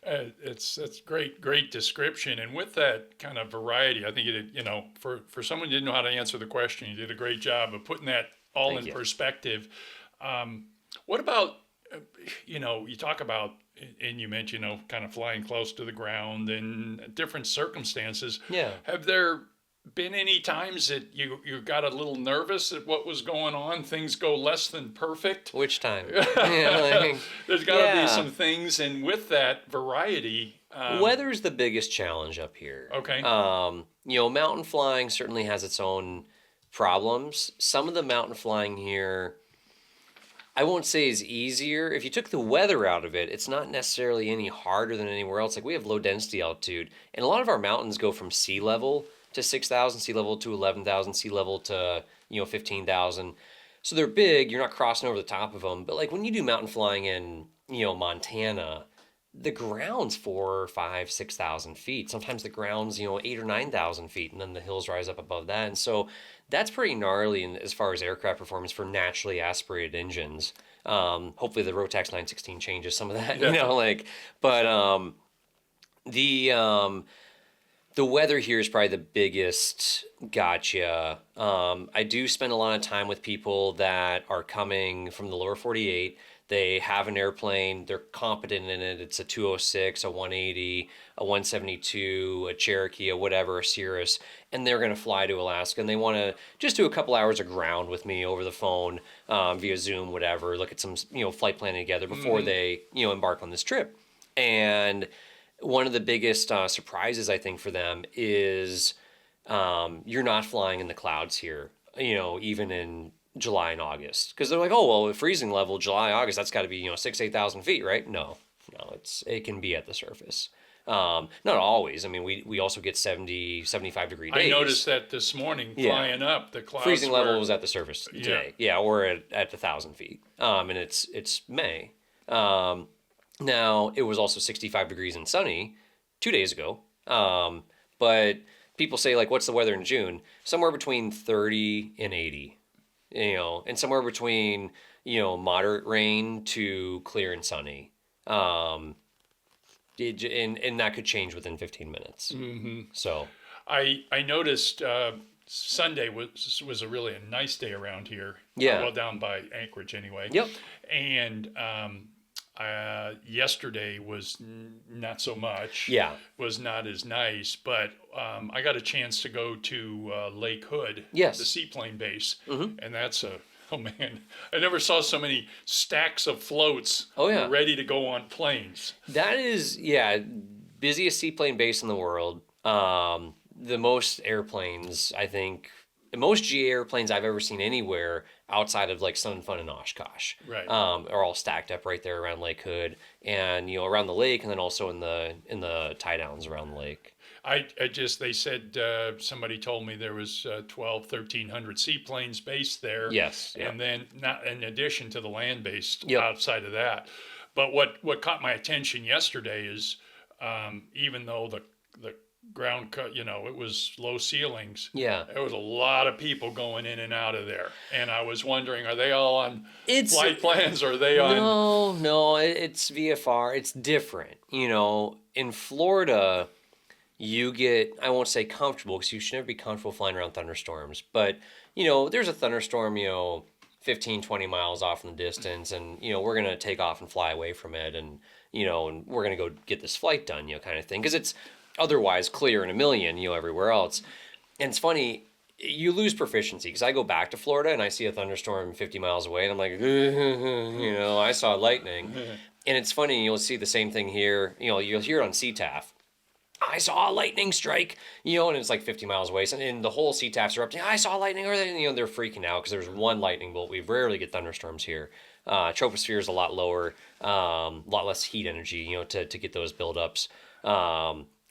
That's great description, and with that kind of variety, I think you did. For someone who didn't know how to answer the question, you did a great job of putting that all in perspective. What about you talk about, and you mentioned kind of flying close to the ground and different circumstances. Yeah. Have there been any times that you got a little nervous at what was going on? Things go less than perfect. Which time? There's got to be some things, and with that variety, weather's the biggest challenge up here. Okay. Mountain flying certainly has its own problems. Some of the mountain flying here, I won't say is easier. If you took the weather out of it, it's not necessarily any harder than anywhere else. Like we have low density altitude, and a lot of our mountains go from sea level to 6,000, sea level to 11,000, sea level to 15,000. So they're big. You're not crossing over the top of them. But like when you do mountain flying in Montana, the ground's 4,000, 5,000, 6,000 feet. Sometimes the ground's 8,000 or 9,000 feet, and then the hills rise up above that. And so that's pretty gnarly as far as aircraft performance for naturally aspirated engines. Hopefully the Rotax 916 changes some of that. Yeah. But the weather here is probably the biggest gotcha. I do spend a lot of time with people that are coming from the lower 48. They have an airplane, they're competent in it. It's a 206, a 180, a 172, a Cherokee, a whatever, a Cirrus, and they're going to fly to Alaska, and they want to just do a couple hours of ground with me over the phone, via Zoom, whatever, look at some, flight planning together before they, embark on this trip. And one of the biggest surprises, I think, for them is you're not flying in the clouds here, even in July and August. Because they're like, oh, well, freezing level, July, August, that's got to be, 6,000, 8,000 feet, right? No, it can be at the surface. Not always. I mean, we also get 70, 75-degree days. I noticed that this morning flying up, the clouds Freezing level were, was at the surface today. Yeah, we're at 1,000 feet. And it's May. Now, it was also 65 degrees and sunny 2 days ago. But people say, like, what's the weather in June? Somewhere between 30 and 80, and somewhere between, moderate rain to clear and sunny. And that could change within 15 minutes. Mm-hmm. So I noticed Sunday was a really a nice day around here. Yeah. Well, down by Anchorage anyway. Yep. And yesterday was not so much. Yeah. Was not as nice, but I got a chance to go to Lake Hood, Yes. the seaplane base, Mm-hmm. and that's oh man, I never saw so many stacks of floats ready to go on planes. That is, busiest seaplane base in the world. The most airplanes, I think, the most GA airplanes I've ever seen anywhere outside of like Sun Fun and Oshkosh. Right. Are all stacked up right there around Lake Hood and, around the lake, and then also in the tie downs around the lake. They said, somebody told me there was 1,300 seaplanes based there. Yes. Yeah. And then not in addition to the land based Yep. outside of that. But what caught my attention yesterday is, even though the ground cut, it was low ceilings. Yeah. There was a lot of people going in and out of there. And I was wondering, are they all on flight plans or are they on? No, it's VFR. It's different. In Florida, you get, I won't say comfortable because you should never be comfortable flying around thunderstorms. But, there's a thunderstorm, 15, 20 miles off in the distance. And, we're going to take off and fly away from it. And, and we're going to go get this flight done, kind of thing. Because it's otherwise clear in a million, everywhere else. And it's funny, you lose proficiency because I go back to Florida and I see a thunderstorm 50 miles away and I'm like, I saw lightning. And it's funny, you'll see the same thing here. You'll hear it on CTAF. I saw a lightning strike, and it's like 50 miles away. And the whole CTAF's erupting. I saw lightning, or they're freaking out because there's one lightning bolt. We rarely get thunderstorms here. Troposphere is a lot lower, a lot less heat energy, to get those buildups.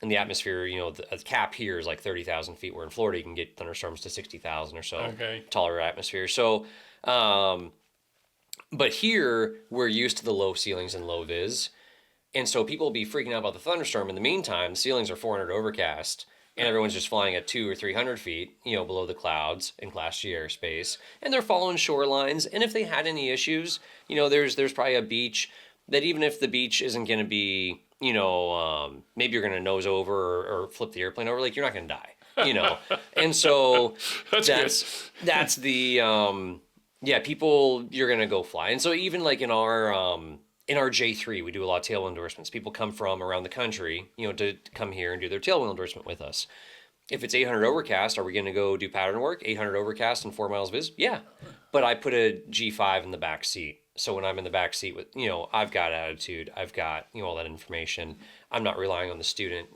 In the atmosphere, the cap here is like 30,000 feet, where in Florida you can get thunderstorms to 60,000 or so. Okay. Taller atmosphere. So, but here we're used to the low ceilings and low vis. And so people will be freaking out about the thunderstorm. In the meantime, the ceilings are 400 overcast and everyone's just flying at 200 or 300 feet, below the clouds in Class G airspace. And they're following shorelines. And if they had any issues, there's probably a beach that even if the beach isn't going to be, maybe you're going to nose over or flip the airplane over, like you're not going to die, And so that's the, people, you're going to go fly. And so even like in our J3, we do a lot of tailwheel endorsements. People come from around the country, to come here and do their tailwheel endorsement with us. If it's 800 overcast, are we going to go do pattern work? 800 overcast and 4 miles vis? Yeah. But I put a G5 in the back seat. So when I'm in the back seat with, I've got attitude, I've got, all that information. I'm not relying on the student,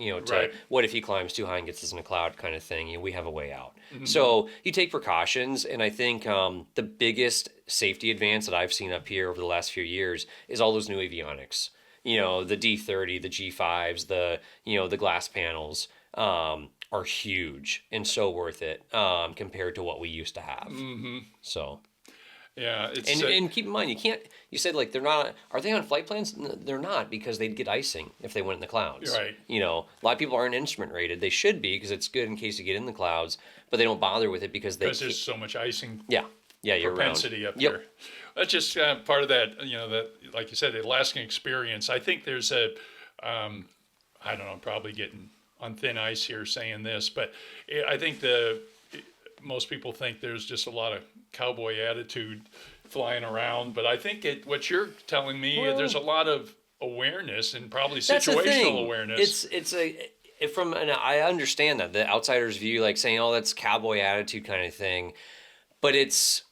what if he climbs too high and gets us in a cloud kind of thing. We have a way out. Mm-hmm. So you take precautions. And I think the biggest safety advance that I've seen up here over the last few years is all those new avionics. The D30, the G5s, the glass panels are huge and so worth it compared to what we used to have. Mm-hmm. So... Yeah, and keep in mind, you said like they're not, are they on flight plans? No, they're not, because they'd get icing if they went in the clouds. Right. A lot of people aren't instrument rated. They should be, because it's good in case you get in the clouds, but they don't bother with it because there's so much icing. Yeah, you're propensity around. up there. That's just part of that, that, like you said, the Alaskan experience. I think there's I don't know, I'm probably getting on thin ice here saying this, but I think most people think there's just a lot of cowboy attitude flying around, but I think what you're telling me, there's a lot of awareness and probably situational awareness. I understand that the outsider's view, like saying, "Oh, that's cowboy attitude" kind of thing, but it's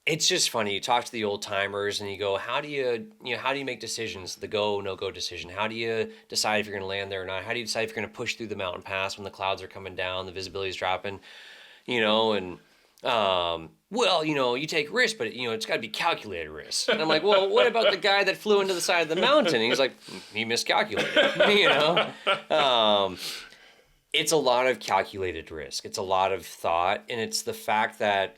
just funny. You talk to the old timers and you go, how do you make decisions? The go, no go decision. How do you decide if you're going to land there or not? How do you decide if you're going to push through the mountain pass when the clouds are coming down, the visibility is dropping, and well, you take risks, but it's got to be calculated risks. And I'm like, well, what about the guy that flew into the side of the mountain? And he's like, he miscalculated. It's a lot of calculated risk. It's a lot of thought, and it's the fact that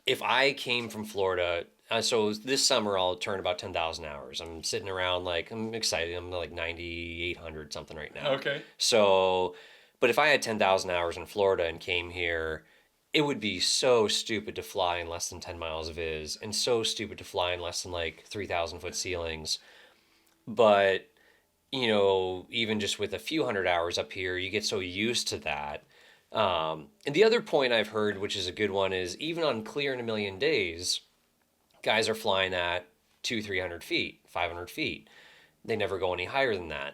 if I came from Florida, so this summer I'll turn about 10,000 hours. I'm sitting around I'm excited. I'm like 9,800 something right now. Okay. So, but if I had 10,000 hours in Florida and came here, it would be so stupid to fly in less than 10 miles of is, and so stupid to fly in less than 3,000 foot ceilings. But, even just with a few hundred hours up here, you get so used to that. And the other point I've heard, which is a good one, is even on clear in a million days, guys are flying at 300 feet, 500 feet. They never go any higher than that.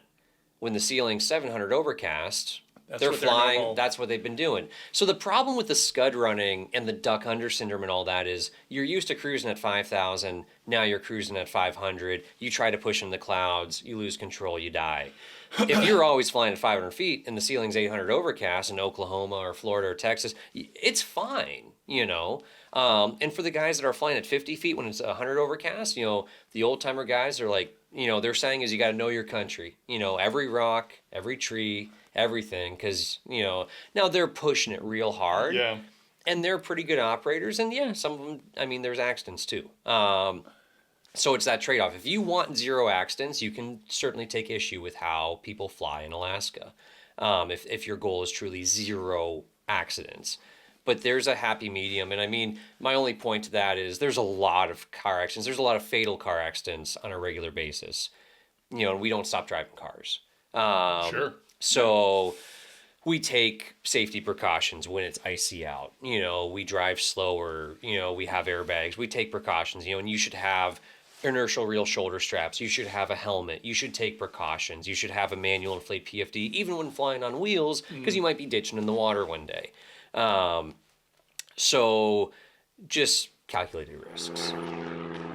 When the ceiling's 700 overcast, they're flying. That's what they've been doing. So the problem with the scud running and the duck under syndrome and all that is you're used to cruising at 5,000. Now you're cruising at 500. You try to push in the clouds. You lose control. You die. If you're always flying at 500 feet and the ceiling's 800 overcast in Oklahoma or Florida or Texas, it's fine, And for the guys that are flying at 50 feet when it's 100 overcast, the old timer guys are like, they're saying is you got to know your country, every rock, every tree, everything, because now they're pushing it real hard. Yeah. And they're pretty good operators, and yeah, some of them, there's accidents too. So it's that trade-off. If you want zero accidents, you can certainly take issue with how people fly in Alaska, if your goal is truly zero accidents. But there's a happy medium, and my only point to that is there's a lot of car accidents. There's a lot of fatal car accidents on a regular basis. And we don't stop driving cars. Sure. So we take safety precautions when it's icy out. We drive slower. We have airbags. We take precautions. And you should have inertial reel shoulder straps. You should have a helmet. You should take precautions. You should have a manual inflate PFD, even when flying on wheels, because you might be ditching in the water one day. So just calculated risks.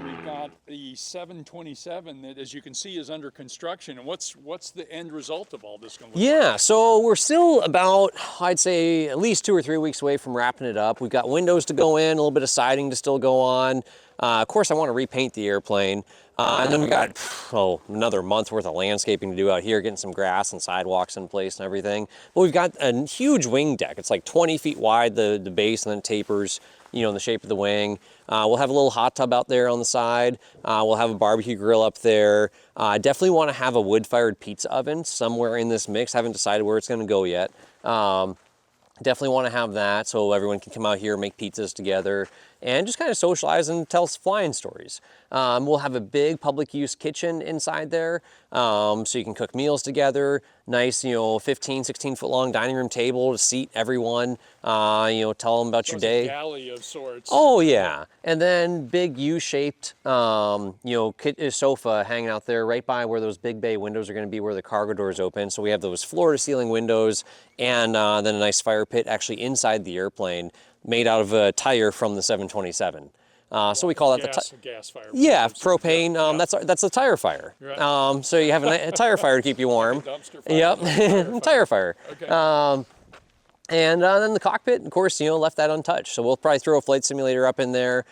We've got the 727 that, as you can see, is under construction. And what's the end result of all this going to look like? Yeah, so we're still about, I'd say, at least 2 or 3 weeks away from wrapping it up. We've got windows to go in, a little bit of siding to still go on. Of course, I want to repaint the airplane. And then we've got another month worth of landscaping to do out here, getting some grass and sidewalks in place and everything. But we've got a huge wing deck. It's like 20 feet wide, the base, and then tapers, in the shape of the wing. We'll have a little hot tub out there on the side. We'll have a barbecue grill up there. Definitely want to have a wood-fired pizza oven somewhere in this mix. Haven't decided where it's going to go yet. Definitely want to have that so everyone can come out here, make pizzas together, and just kind of socialize and tell flying stories. We'll have a big public use kitchen inside there, so you can cook meals together. Nice, 15, 16 foot long dining room table to seat everyone, tell them about your day. A galley of sorts. Oh yeah, and then big U-shaped, sofa hanging out there right by where those big bay windows are going to be, where the cargo doors open. So we have those floor-to-ceiling windows, and then a nice fire pit actually inside the airplane, made out of a tire from the 727. So we call that the gas fire. Yeah, propane. That's a tire fire. Right. So you have a tire fire to keep you warm. Dumpster fire. Yep, tire fire. Okay. And then the cockpit, of course, left that untouched. So we'll probably throw a flight simulator up in there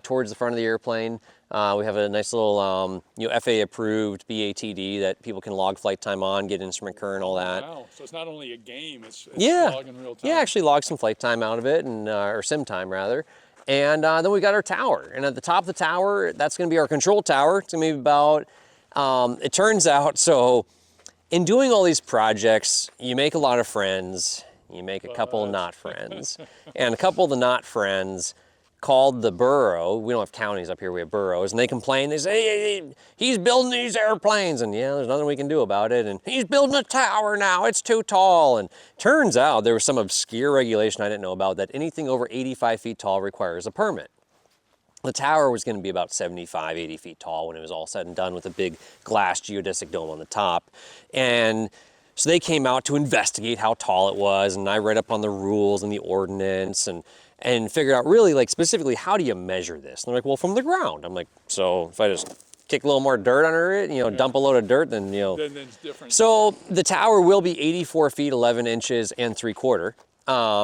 towards the front of the airplane. We have a nice little FAA-approved BATD that people can log flight time on, get instrument current, all that. Wow, so it's not only a game, it's logging real time. Yeah, actually log some flight time out of it, and or sim time rather. And then we got our tower. And at the top of the tower, that's going to be our control tower. It's going to be about, it turns out, so in doing all these projects, you make a lot of friends. You make a couple not friends. And a couple of the not friends called the borough. We don't have counties up here, we have boroughs. And they complain, they say, hey, he's building these airplanes. And yeah, there's nothing we can do about it. And he's building a tower now, it's too tall. And turns out there was some obscure regulation I didn't know about that anything over 85 feet tall requires a permit. The tower was going to be about 75, 80 feet tall when it was all said and done, with a big glass geodesic dome on the top. And so they came out to investigate how tall it was, and I read up on the rules and the ordinance and figured out really, like, specifically, how do you measure this? And they're like, well, from the ground. I'm like, so if I just kick a little more dirt under it, dump a load of dirt, then, Then it's different. So the tower will be 84 feet, 11 inches and 3/4,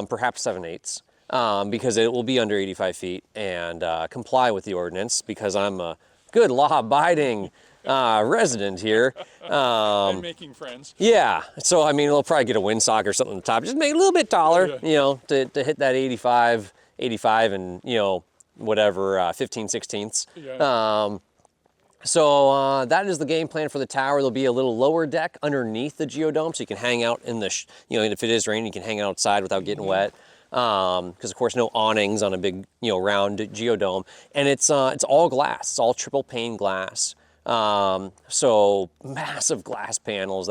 perhaps 7/8. because it will be under 85 feet and comply with the ordinance because I'm a good law-abiding resident here. And making friends. Yeah, so I mean, we'll probably get a windsock or something on the top, just make it a little bit taller, you know, to hit that 85 and, you know, whatever, 15 sixteenths. Yeah. So that is the game plan for the tower. There'll be a little lower deck underneath the geodome, so you can hang out in the, you know, if it is raining, you can hang out outside without getting wet. Because of course, no awnings on a big, you know, round geodome, and it's all glass. It's all triple pane glass. So massive glass panels.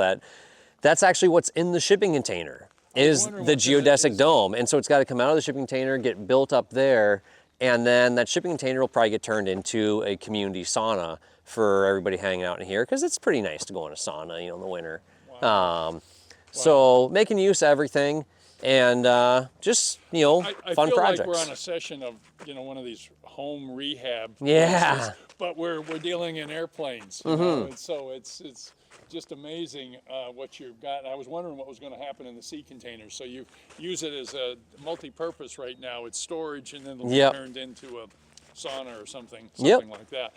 That's actually what's in the shipping container is the geodesic dome, and so it's got to come out of the shipping container, get built up there, and then that shipping container will probably get turned into a community sauna for everybody hanging out in here because it's pretty nice to go in a sauna, you know, in the winter. Wow. So making use of everything and just, you know, I fun feel projects. like we're on a session of, you know, one of these home rehab Yeah. places, but we're dealing in airplanes. You know, and so it's just amazing what you've got. I was wondering what was going to happen in the sea containers. So you use it as a multi-purpose right now. It's storage, and then it'll be turned into a sauna or something like that.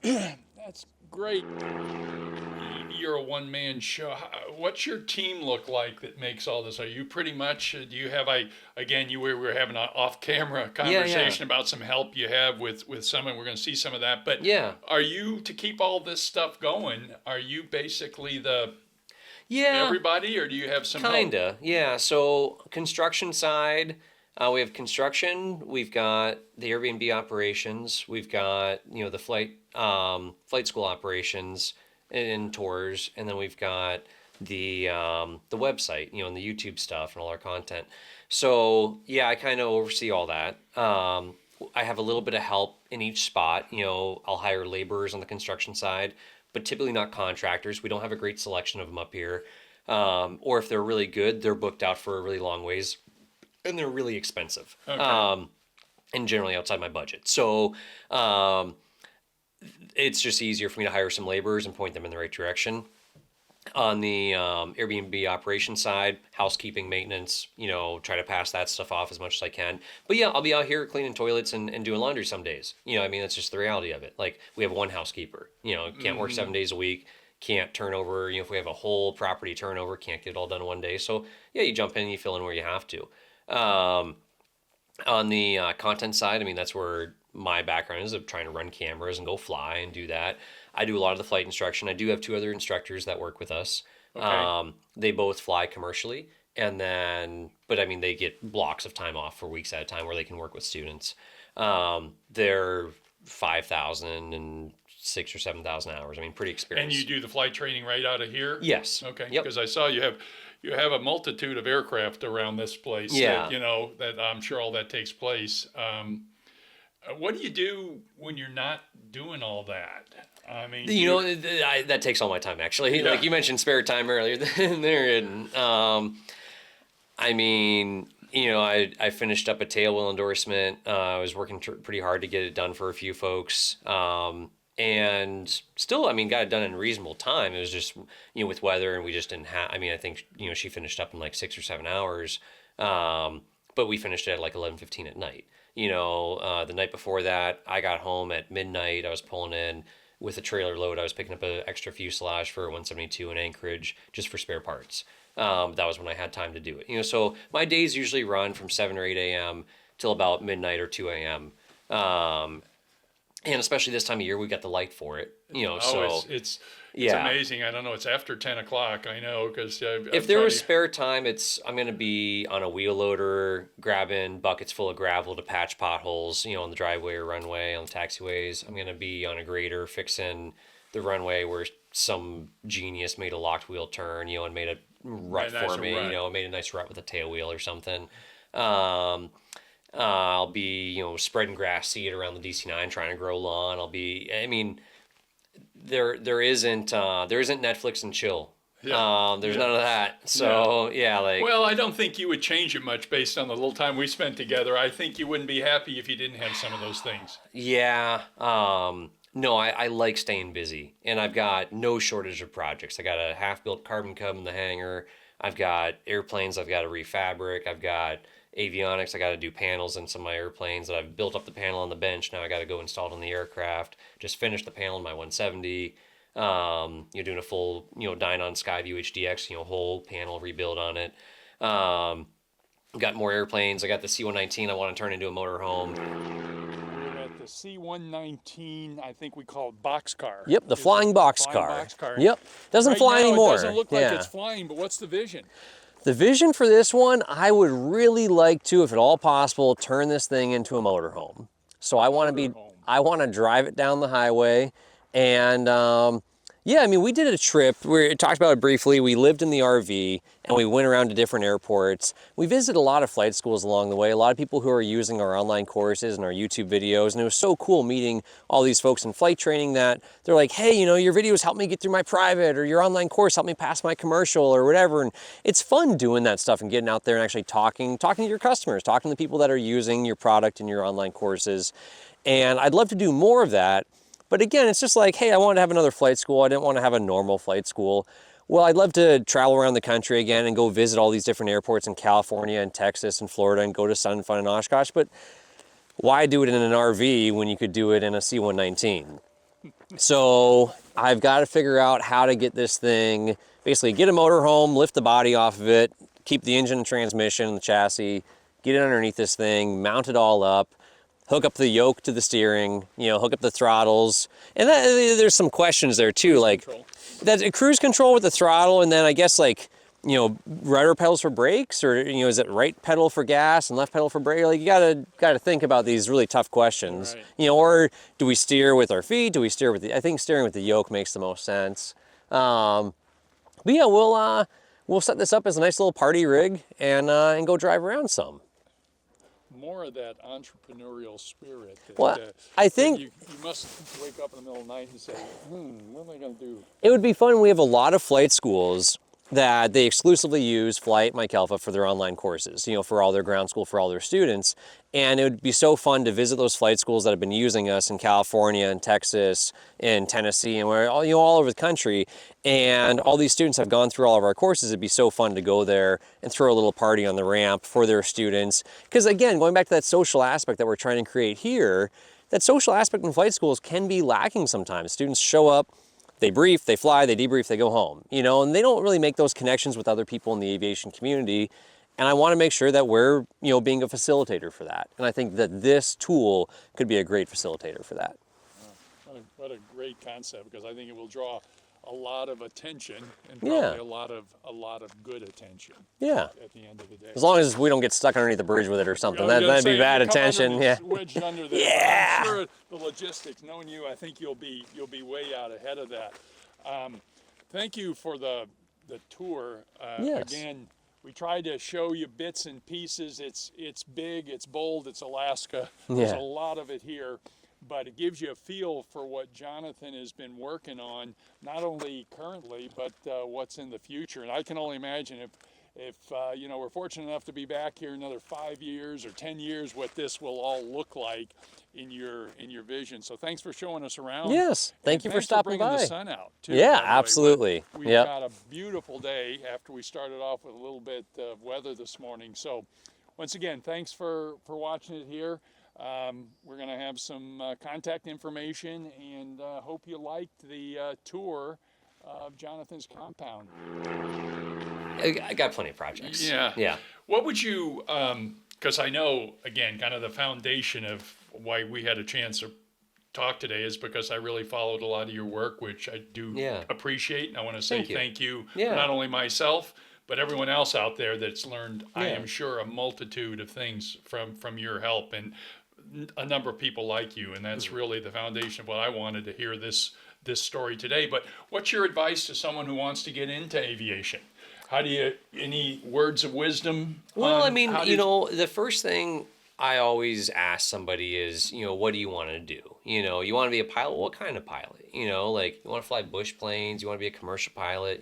That's great. You're a one-man show. What's your team look like that makes all this? Are you pretty much, do you have, we were having an off-camera conversation about some help you have with someone. We're going to see some of that. But are you, to keep all this stuff going, are you basically the everybody, or do you have some Kinda, help? yeah. So construction side, we have construction. We've got the Airbnb operations. We've got, you know, the flight school operations and tours, and then we've got the website, you know, and the YouTube stuff and all our content. So yeah, I kind of oversee all that. I have a little bit of help in each spot. You know, I'll hire laborers on the construction side, but typically not contractors. We don't have a great selection of them up here. Or if they're really good, they're booked out for a really long ways, and they're really expensive. Okay. And generally outside my budget. So it's just easier for me to hire some laborers and point them in the right direction. On the Airbnb operation side, housekeeping, maintenance, you know, try to pass that stuff off as much as I can. But yeah, I'll be out here cleaning toilets and doing laundry some days. You know, I mean, that's just the reality of it. Like, we have one housekeeper, you know, can't work 7 days a week, can't turn over, you know, if we have a whole property turnover, can't get it all done in one day. So yeah, you jump in and you fill in where you have to. On the content side, I mean, that's where my background is, of trying to run cameras and go fly and do that. I do a lot of the flight instruction. I do have 2 other instructors that work with us. Okay. They both fly commercially, but I mean, they get blocks of time off for weeks at a time where they can work with students. They're 5,000 and 6,000 or 7,000 hours. I mean, pretty experienced. And you do the flight training right out of here? Yes. Okay. Yep. Because I saw you have a multitude of aircraft around this place. Yeah. That, you know, that I'm sure all that takes place. What do you do when you're not doing all that? I mean, you know, that takes all my time, actually. Yeah. Like you mentioned spare time earlier there. And, I mean, you know, I finished up a tailwheel endorsement. I was working pretty hard to get it done for a few folks. And still, I mean, got it done in reasonable time. It was just, you know, with weather, and we just didn't have, I mean, I think, you know, she finished up in like 6 or 7 hours. But we finished it at like 11:15 at night. You know, the night before that, I got home at midnight. I was pulling in with a trailer load. I was picking up an extra fuselage for 172 in Anchorage just for spare parts. That was when I had time to do it. You know, so my days usually run from 7 or 8 a.m. till about midnight or 2 a.m. And especially this time of year, we got the light for it. You know, so it's yeah. amazing. I don't know. It's after 10 o'clock. I know, because if there was spare time, I'm going to be on a wheel loader, grabbing buckets full of gravel to patch potholes, you know, on the driveway or runway, on the taxiways. I'm going to be on a grader fixing the runway where some genius made a locked wheel turn, you know, and made a rut for me, you know, made a nice rut with a tail wheel or something. I'll be, you know, spreading grass seed around the DC-9, trying to grow lawn. I mean, there isn't Netflix and chill. Yeah. There's none of that. So like. Well, I don't think you would change it much based on the little time we spent together. I think you wouldn't be happy if you didn't have some of those things. Yeah. No, I like staying busy, and I've got no shortage of projects. I got a half-built carbon cub in the hangar. I've got airplanes I've got to refabric. I've got avionics. I got to do panels in some of my airplanes that I've built up the panel on the bench. Now I got to go install it on the aircraft. Just finished the panel in my 170. Doing a full, Dynon Skyview HDX, whole panel rebuild on it. Got more airplanes. I got the C-119 I want to turn into a motorhome. We're at the C-119, I think we call it boxcar. Yep, the flying boxcar. Yep, doesn't Right fly now, anymore. It doesn't look like Yeah. it's flying, but what's the vision? The vision for this one, I would really like to, if at all possible, turn this thing into a motorhome. So I want to drive it down the highway, and yeah, I mean, we did a trip. We talked about it briefly. We lived in the RV, and we went around to different airports. We visited a lot of flight schools along the way, a lot of people who are using our online courses and our YouTube videos, and it was so cool meeting all these folks in flight training that they're like, hey, your videos helped me get through my private, or your online course helped me pass my commercial, or whatever. And it's fun doing that stuff and getting out there and actually talking to your customers, talking to the people that are using your product and your online courses. And I'd love to do more of that. But again, it's just like, hey, I wanted to have another flight school. I didn't want to have a normal flight school. Well, I'd love to travel around the country again and go visit all these different airports in California and Texas and Florida and go to Sun Fun and Oshkosh. But why do it in an RV when you could do it in a C-119? So I've got to figure out how to get this thing, basically get a motorhome, lift the body off of it, keep the engine and transmission and the chassis, get it underneath this thing, mount it all up, hook up the yoke to the steering, hook up the throttles. And there's some questions there too, like that cruise control with the throttle, and then I guess rudder pedals for brakes, or is it right pedal for gas and left pedal for brake? Like you gotta think about these really tough questions. Right. Or do we steer with our feet? Do we steer with I think steering with the yoke makes the most sense. But yeah, we'll set this up as a nice little party rig and go drive around some. More of that entrepreneurial spirit. I think you must wake up in the middle of the night and say, what am I going to do? it would be fun. We have a lot of flight schools that they exclusively use Flight Mike Alpha for their online courses, for all their ground school, for all their students. And it would be so fun to visit those flight schools that have been using us in California and Texas and Tennessee and where all over the country. And all these students have gone through all of our courses. It'd be so fun to go there and throw a little party on the ramp for their students. Because again, going back to that social aspect that we're trying to create here, that social aspect in flight schools can be lacking sometimes. Students show up, they brief, they fly, they debrief, they go home, and they don't really make those connections with other people in the aviation community. And I want to make sure that we're, being a facilitator for that. And I think that this tool could be a great facilitator for that. What a great concept, because I think it will draw a lot of attention and probably a lot of good attention. Yeah. At the end of the day. As long as we don't get stuck underneath the bridge with it or something, that'd be bad attention. Yeah. Wedged under there. Yeah. I'm sure the logistics, knowing you, I think you'll be way out ahead of that. Thank you for the tour. Yes. Again, we tried to show you bits and pieces. It's big, it's bold, it's Alaska. There's a lot of it here. But it gives you a feel for what Jonathan has been working on, not only currently, but what's in the future. And I can only imagine if we're fortunate enough to be back here another 5 years or 10 years, what this will all look like in your vision. So thanks for showing us around. Yes, thank you for stopping bringing by. the sun out too. Yeah, absolutely. We've got a beautiful day after we started off with a little bit of weather this morning. So once again, thanks for watching it here. We're going to have some contact information, and hope you liked the tour of Jonathan's compound. I got plenty of projects. Yeah. What would you, because I know, again, kind of the foundation of why we had a chance to talk today is because I really followed a lot of your work, which I do appreciate. And I want to say thank you not only myself, but everyone else out there that's learned, I am sure, a multitude of things from your help, and a number of people like you. And that's really the foundation of what I wanted to hear this story today. But what's your advice to someone who wants to get into aviation? How do you, any words of wisdom? Well, I mean, the first thing I always ask somebody is, what do you want to do? You want to be a pilot? What kind of pilot? You want to fly bush planes? You want to be a commercial pilot?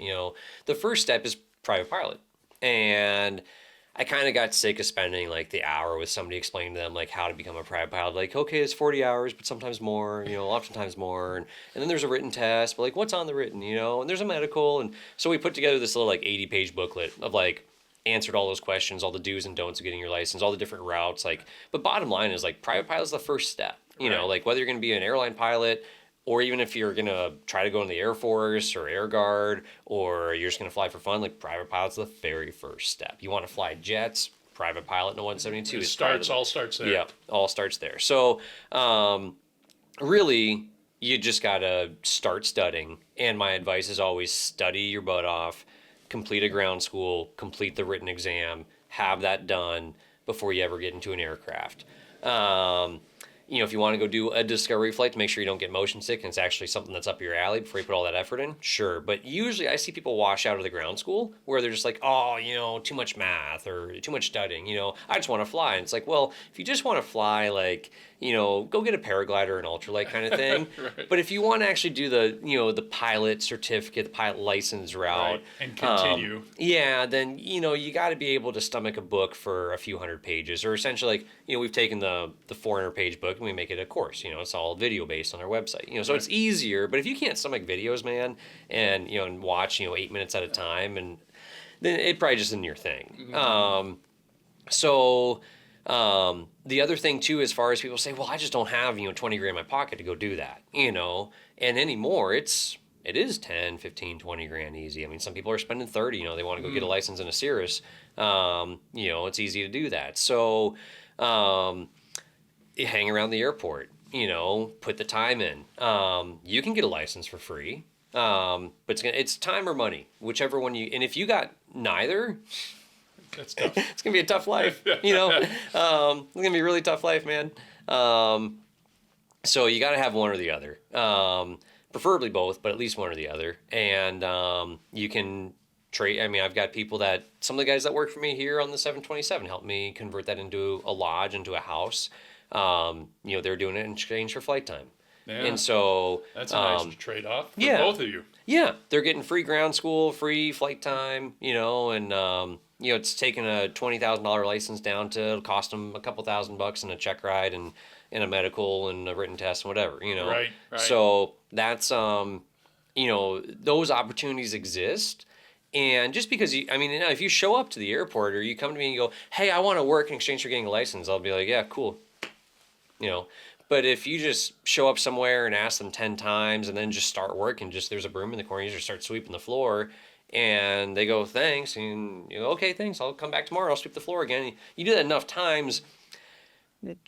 The first step is private pilot. And I kind of got sick of spending the hour with somebody explaining to them how to become a private pilot. Okay, it's 40 hours, but sometimes more, oftentimes more. And then there's a written test, but what's on the written, and there's a medical. And so we put together this little 80-page booklet of answered all those questions, all the do's and don'ts of getting your license, all the different routes. Like, but bottom line is like private pilot is the first step. You know, like whether you're going to be an airline pilot, or even if you're going to try to go in the Air Force or Air Guard, or you're just going to fly for fun, like private pilot's the very first step. You want to fly jets, private pilot in a 172 all starts there. Yeah, all starts there. So really, you just got to start studying. And my advice is always study your butt off, complete a ground school, complete the written exam, have that done before you ever get into an aircraft. You know, if you want to go do a discovery flight to make sure you don't get motion sick and it's actually something that's up your alley before you put all that effort in, sure. But usually I see people wash out of the ground school where they're just like, oh, you know, too much math or too much studying, you know, I just want to fly. And it's like, well, if you just want to fly, like, you know, go get a paraglider and ultralight kind of thing. Right. But if you want to actually do the, you know, the pilot certificate, the pilot license route. Right. And continue. Yeah, then, you know, you got to be able to stomach a book for a few hundred pages, or essentially like, you know, we've taken the 400-page book and we make it a course, you know, it's all video based on our website, you know, so it's easier. But if you can't stomach videos, man, and, you know, and watch, you know, 8 minutes at a time, and then it probably just isn't your thing. The other thing too, as far as people say, well, I just don't have, you know, 20 grand in my pocket to go do that, you know, and anymore it is 10, 15, 20 grand easy. I mean, some people are spending 30, you know, they want to go get a license in a Cirrus. You know, it's easy to do that. So, you hang around the airport, you know, put the time in. You can get a license for free. But it's time or money, whichever one and if you got neither, That's tough. it's gonna be a tough life, you know. It's gonna be a really tough life, man. So you got to have one or the other, preferably both, but at least one or the other. And you can trade. I mean, I've got people that some of the guys that work for me here on the 727 helped me convert that into a lodge, into a house. You know, they're doing it in exchange for flight time. Yeah. And so That's a nice trade-off for yeah. both of you. Yeah, they're getting free ground school, free flight time, you know, and you know, it's taking a $20,000 license down to it'll cost them a couple $1,000 in a check ride and a medical and a written test and whatever, you know. Right. So that's you know, those opportunities exist. And just because I mean, you know, if you show up to the airport or you come to me and you go, hey, I want to work in exchange for getting a license, I'll be like, yeah, cool. You know, but if you just show up somewhere and ask them 10 times and then just start working, just there's a broom in the corner, you just start sweeping the floor, and they go, thanks, and you go, okay, thanks, I'll come back tomorrow, I'll sweep the floor again. You do that enough times,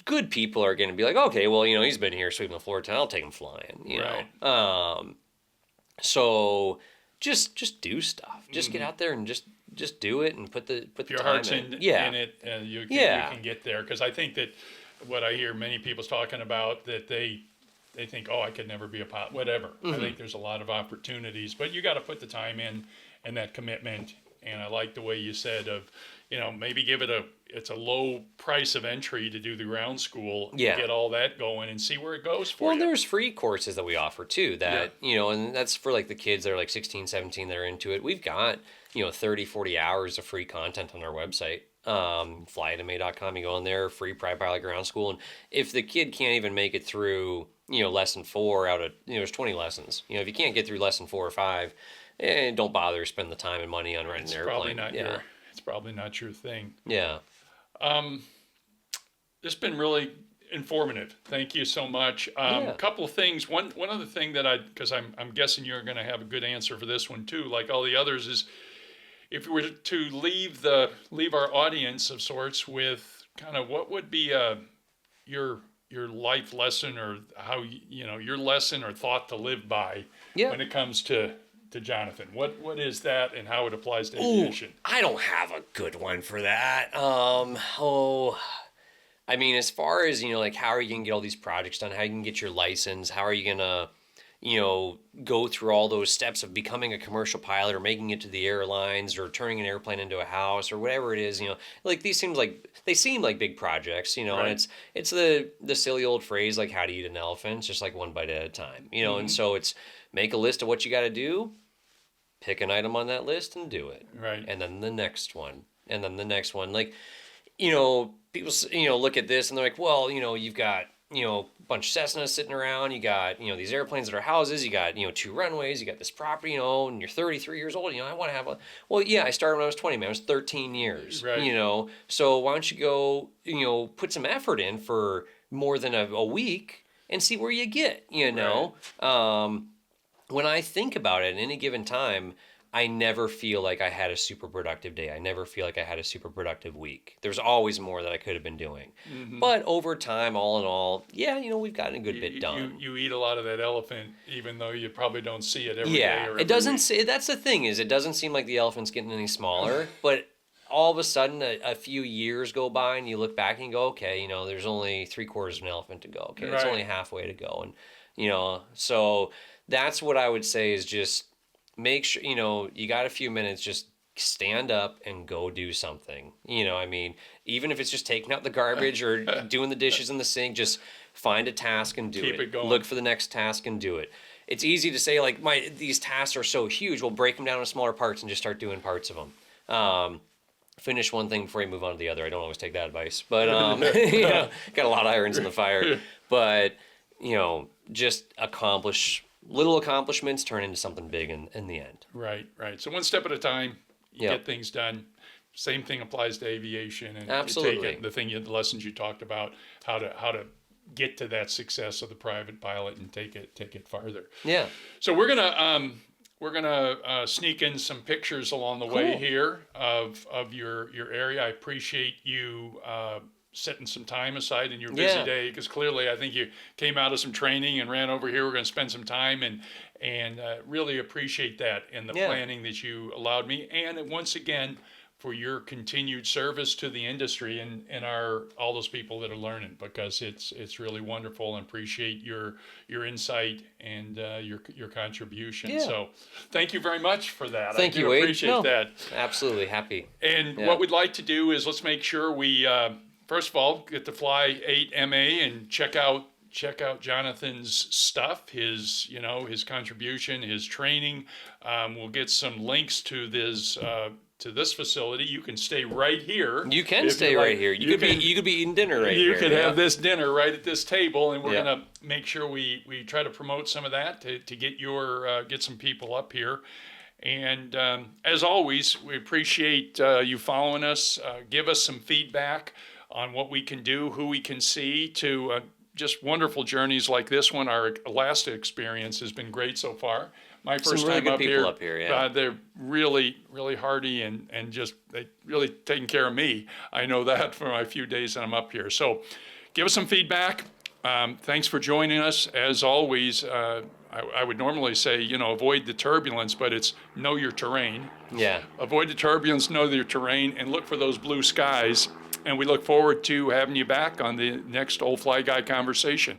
good people are going to be like, okay, well, you know, he's been here sweeping the floor, I'll take him flying, you know. So just do stuff. Just get out there and just do it and put the If your time heart's in. in Yeah. it, you can get there. Because I think that what I hear many people talking about, that they think, oh, I could never be a pilot, whatever. I think there's a lot of opportunities, but you got to put the time in and that commitment. And I like the way you said of, you know, maybe give it it's a low price of entry to do the ground school, get all that going and see where it goes for you. Well, there's free courses that we offer too that, you know, and that's for like the kids that are like 16, 17 that are into it. We've got, you know, 30, 40 hours of free content on our website. Flyatma.com, you go in there, free private pilot ground school. And if the kid can't even make it through, you know, lesson 4 out of, you know, there's 20 lessons. You know, if you can't get through lesson 4 or 5, don't bother spend the time and money on renting an airplane. It's probably not your thing. Yeah. This has been really informative. Thank you so much. A couple of things. One other thing that because I'm guessing you're going to have a good answer for this one too, like all the others, is if we were to leave our audience of sorts with kind of what would be your life lesson, or how you know your lesson or thought to live by when it comes to Jonathan. What is that, and how it applies to aviation? I don't have a good one for that. I mean, as far as, you know, like how are you going to get all these projects done? How you can get your license? How are you going to, you know, go through all those steps of becoming a commercial pilot or making it to the airlines or turning an airplane into a house or whatever it is, you know, like they seem like big projects, you know, and it's the silly old phrase, like how to eat an elephant, it's just like one bite at a time, you know, and so it's make a list of what you got to do, pick an item on that list and do it. Right. And then the next one, and then the next one. Like, you know, people, you know, look at this and they're like, well, you know, you've got bunch of Cessnas sitting around. You got, these airplanes that are houses. You got, 2 runways. You got this property, and you're 33 years old. I want to have well, yeah, I started when I was 20, man. I was 13 years, right. So why don't you go, put some effort in for more than a week and see where you get, Right. When I think about it at any given time, I never feel like I had a super productive day. I never feel like I had a super productive week. There's always more that I could have been doing. Mm-hmm. But over time, all in all, yeah, we've gotten a good You, bit done. you eat a lot of that elephant, even though you probably don't see it every day Yeah, or it every doesn't week. say, that's the thing is it doesn't seem like the elephant's getting any smaller, but all of a sudden a few years go by and you look back and you go, okay, there's only 3/4 of an elephant to go. Okay, it's Right. only halfway to go. And, so that's what I would say is just make sure, you got a few minutes, just stand up and go do something. I mean, even if it's just taking out the garbage or doing the dishes in the sink, just find a task and do Keep it going. Look for the next task and do it. It's easy to say like these tasks are so huge. We'll break them down into smaller parts and just start doing parts of them. Finish one thing before you move on to the other. I don't always take that advice, but got a lot of irons in the fire. But just little accomplishments turn into something big in the end. Right, right. So one step at a time, you Yep. get things done. Same thing applies to aviation, and Absolutely. you take the lessons you talked about, how to get to that success of the private pilot and take it farther. Yeah. So we're gonna sneak in some pictures along the way Cool. here of your area. I appreciate you setting some time aside in your busy Yeah. day, because clearly I think you came out of some training and ran over here. We're going to spend some time and really appreciate that and the Yeah. planning that you allowed me, and once again for your continued service to the industry and all those people that are learning, because it's really wonderful, and appreciate your insight and your contribution. Yeah. So thank you very much for that. Thank I do you, Wade. appreciate No, that. Absolutely happy. And Yeah. what we'd like to do is let's make sure we first of all get to fly 8MA and check out Jonathan's stuff, his contribution, his training. We'll get some links to this facility. You can stay right here. You can if stay you right like. here. You could be eating dinner right here. You could yeah. have this dinner right at this table, and we're Yeah. gonna make sure we try to promote some of that to get some people up here. And as always, we appreciate you following us. Give us some feedback on what we can do, who we can see, to just wonderful journeys like this one. Our Alaska experience has been great so far. My first really time good up people here. up here, yeah. They're really, really hardy and just they really taking care of me. I know that for my few days that I'm up here. So give us some feedback. Thanks for joining us. As always, I would normally say, avoid the turbulence, but it's know your terrain. Yeah. Avoid the turbulence, know your terrain, and look for those blue skies. And we look forward to having you back on the next Old Fly Guy conversation.